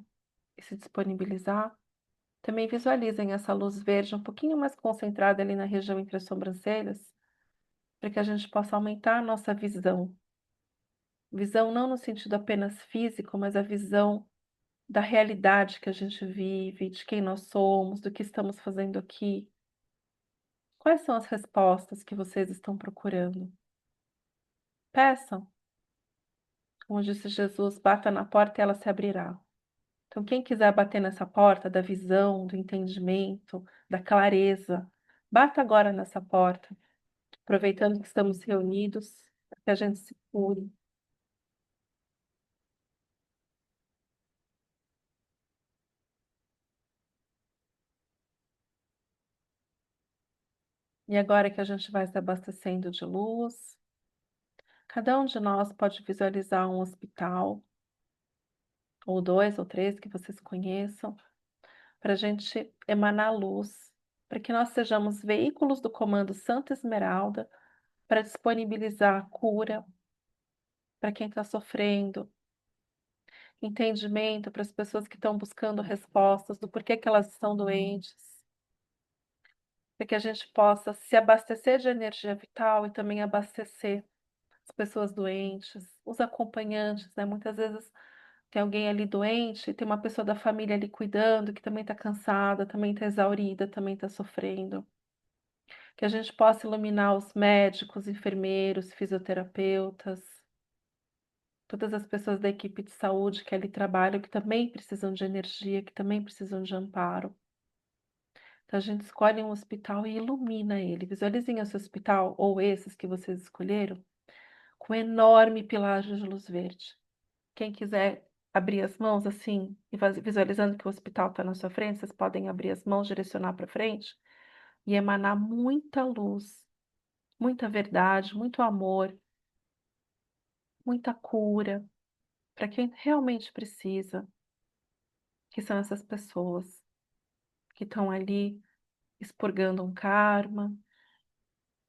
se disponibilizar, também visualizem essa luz verde um pouquinho mais concentrada ali na região entre as sobrancelhas, para que a gente possa aumentar a nossa visão. Visão não no sentido apenas físico, mas a visão da realidade que a gente vive, de quem nós somos, do que estamos fazendo aqui. Quais são as respostas que vocês estão procurando? Peçam. Como disse Jesus, bata na porta e ela se abrirá. Então, quem quiser bater nessa porta da visão, do entendimento, da clareza, bata agora nessa porta, aproveitando que estamos reunidos, para que a gente se cure. E agora que a gente vai se abastecendo de luz, cada um de nós pode visualizar um hospital, ou dois ou três que vocês conheçam, para a gente emanar luz, para que nós sejamos veículos do Comando Santa Esmeralda para disponibilizar a cura para quem está sofrendo. entendimento para as pessoas que estão buscando respostas do porquê que elas estão doentes, para que a gente possa se abastecer de energia vital e também abastecer as pessoas doentes, os acompanhantes, né? Muitas vezes tem alguém ali doente, tem uma pessoa da família ali cuidando, que também está cansada, também está exaurida, também está sofrendo. Que a gente possa iluminar os médicos, enfermeiros, fisioterapeutas, todas as pessoas da equipe de saúde que ali trabalham, que também precisam de energia, que também precisam de amparo. Então a gente escolhe um hospital e ilumina ele. Visualizem esse hospital, ou esses que vocês escolheram, com enorme pilar de luz verde. Quem quiser abrir as mãos assim, e visualizando que o hospital está na sua frente, vocês podem abrir as mãos, direcionar para frente e emanar muita luz, muita verdade, muito amor, muita cura para quem realmente precisa, que são essas pessoas que estão ali expurgando um karma,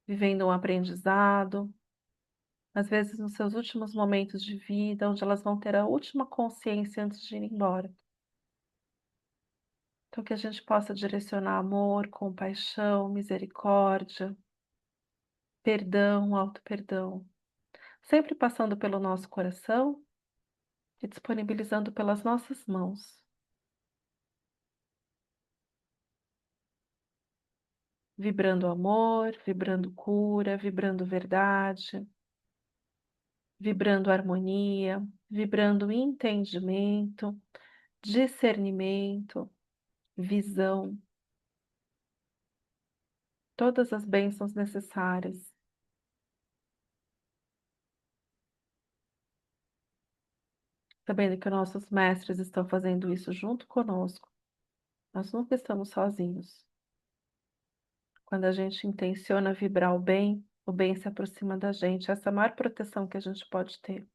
vivendo um aprendizado, às vezes nos seus últimos momentos de vida, onde elas vão ter a última consciência antes de ir embora. Então, que a gente possa direcionar amor, compaixão, misericórdia, perdão, auto-perdão, sempre passando pelo nosso coração e disponibilizando pelas nossas mãos, vibrando amor, vibrando cura, vibrando verdade, vibrando harmonia, vibrando entendimento, discernimento, visão, todas as bênçãos necessárias. Sabendo que nossos mestres estão fazendo isso junto conosco, nós nunca estamos sozinhos. Quando a gente intenciona vibrar o bem se aproxima da gente. Essa é a maior proteção que a gente pode ter.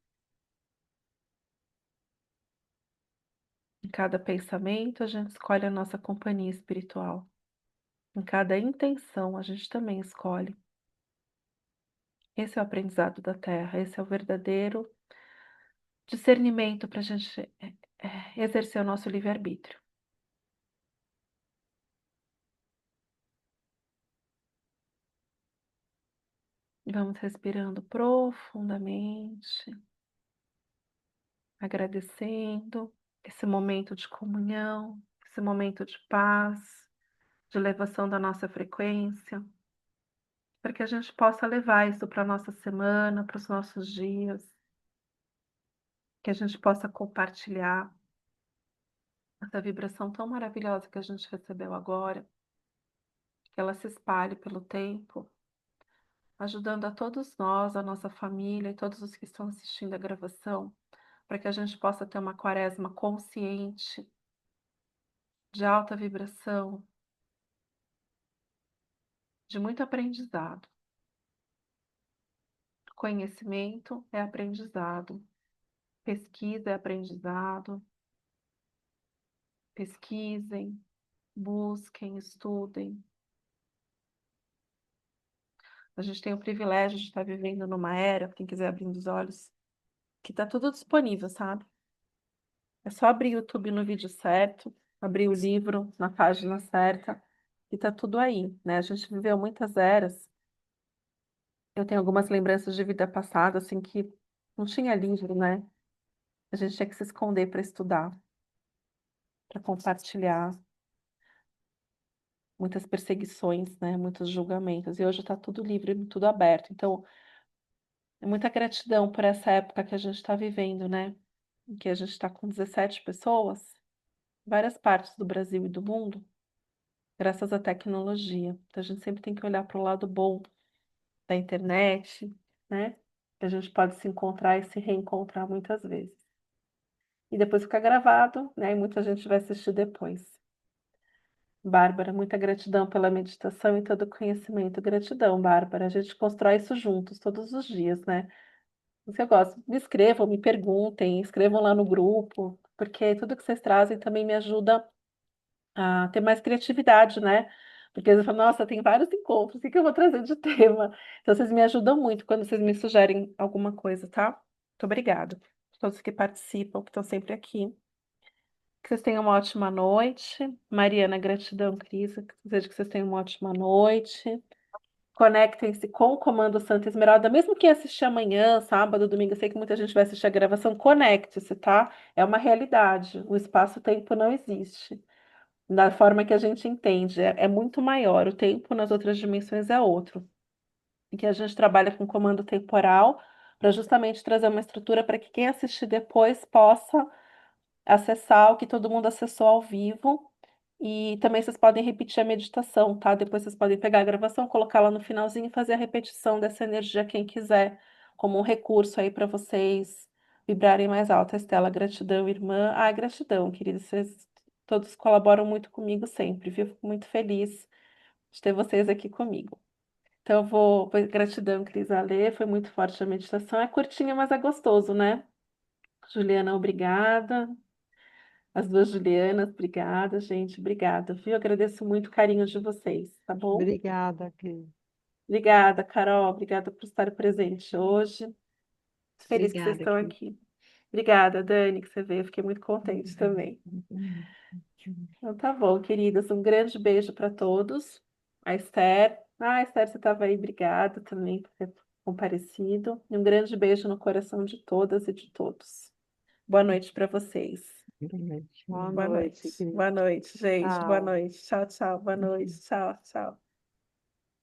Em cada pensamento, a gente escolhe a nossa companhia espiritual. Em cada intenção, a gente também escolhe. Esse é o aprendizado da Terra, esse é o verdadeiro discernimento para a gente exercer o nosso livre-arbítrio. Vamos respirando profundamente, agradecendo esse momento de comunhão, esse momento de paz, de elevação da nossa frequência, para que a gente possa levar isso para a nossa semana, para os nossos dias, que a gente possa compartilhar essa vibração tão maravilhosa que a gente recebeu agora, que ela se espalhe pelo tempo, ajudando a todos nós, a nossa família e todos os que estão assistindo a gravação, para que a gente possa ter uma quaresma consciente, de alta vibração, de muito aprendizado. Conhecimento é aprendizado, pesquisa é aprendizado. Pesquisem, busquem, estudem. A gente tem o privilégio de estar vivendo numa era, quem quiser abrindo os olhos, que está tudo disponível, sabe? É só abrir o YouTube no vídeo certo, abrir o livro na página certa, e tá tudo aí, né? A gente viveu muitas eras. Eu tenho algumas lembranças de vida passada, assim, que não tinha livro, né? A gente tinha que se esconder para estudar, para compartilhar. Muitas perseguições, né? Muitos julgamentos. E hoje está tudo livre, tudo aberto. Então, é muita gratidão por essa época que a gente está vivendo, né? Em que a gente está com 17 pessoas, em várias partes do Brasil e do mundo, graças à tecnologia. Então, a gente sempre tem que olhar para o lado bom da internet, né? Que a gente pode se encontrar e se reencontrar muitas vezes. E depois fica gravado, né? E muita gente vai assistir depois. Bárbara, muita gratidão pela meditação e todo o conhecimento. Gratidão, Bárbara. A gente constrói isso juntos, todos os dias, né? Se eu gosto, me escrevam, me perguntem, escrevam lá no grupo, porque tudo que vocês trazem também me ajuda a ter mais criatividade, né? Porque às vezes eu falo, nossa, tem vários encontros, o que que eu vou trazer de tema? Então vocês me ajudam muito quando vocês me sugerem alguma coisa, tá? Muito obrigada. todos que participam, que estão sempre aqui. Que vocês tenham uma ótima noite. Mariana, gratidão, Cris. Desejo que vocês tenham uma ótima noite. Conectem-se com o Comando Santa Esmeralda, mesmo quem assistir amanhã, sábado, domingo, eu sei que muita gente vai assistir a gravação, conecte-se, tá? É uma realidade. O espaço-tempo não existe. Da forma que a gente entende, é muito maior. O tempo nas outras dimensões é outro. E que a gente trabalha com comando temporal para justamente trazer uma estrutura para que quem assistir depois possa acessar o que todo mundo acessou ao vivo. E também vocês podem repetir a meditação, tá? Depois vocês podem pegar a gravação, colocar lá no finalzinho e fazer a repetição dessa energia, quem quiser, como um recurso aí para vocês vibrarem mais alto. Estela, gratidão, irmã. Ah, gratidão, querida. Vocês todos colaboram muito comigo sempre, viu? Fico muito feliz de ter vocês aqui comigo. Então, eu vou. Gratidão, Cris Alê. Foi muito forte a meditação. É curtinha, mas é gostoso, né? Juliana, obrigada. As duas Julianas, obrigada, gente, obrigada, viu? Agradeço muito o carinho de vocês, tá bom? Obrigada, Cris. Obrigada, Carol, obrigada por estar presente hoje. Feliz que vocês Obrigada, estão Cris. aqui. Obrigada, Dani, que você veio, fiquei muito contente também. Então tá bom, queridas, um grande beijo para todos. A Esther, Esther, você estava aí, obrigada também por ter comparecido. E um grande beijo no coração de todas e de todos. Boa noite para vocês. Boa Boa noite, noite. Cris. Boa noite, gente. Boa Tchau. noite. Tchau, tchau. Boa noite. Tchau, tchau.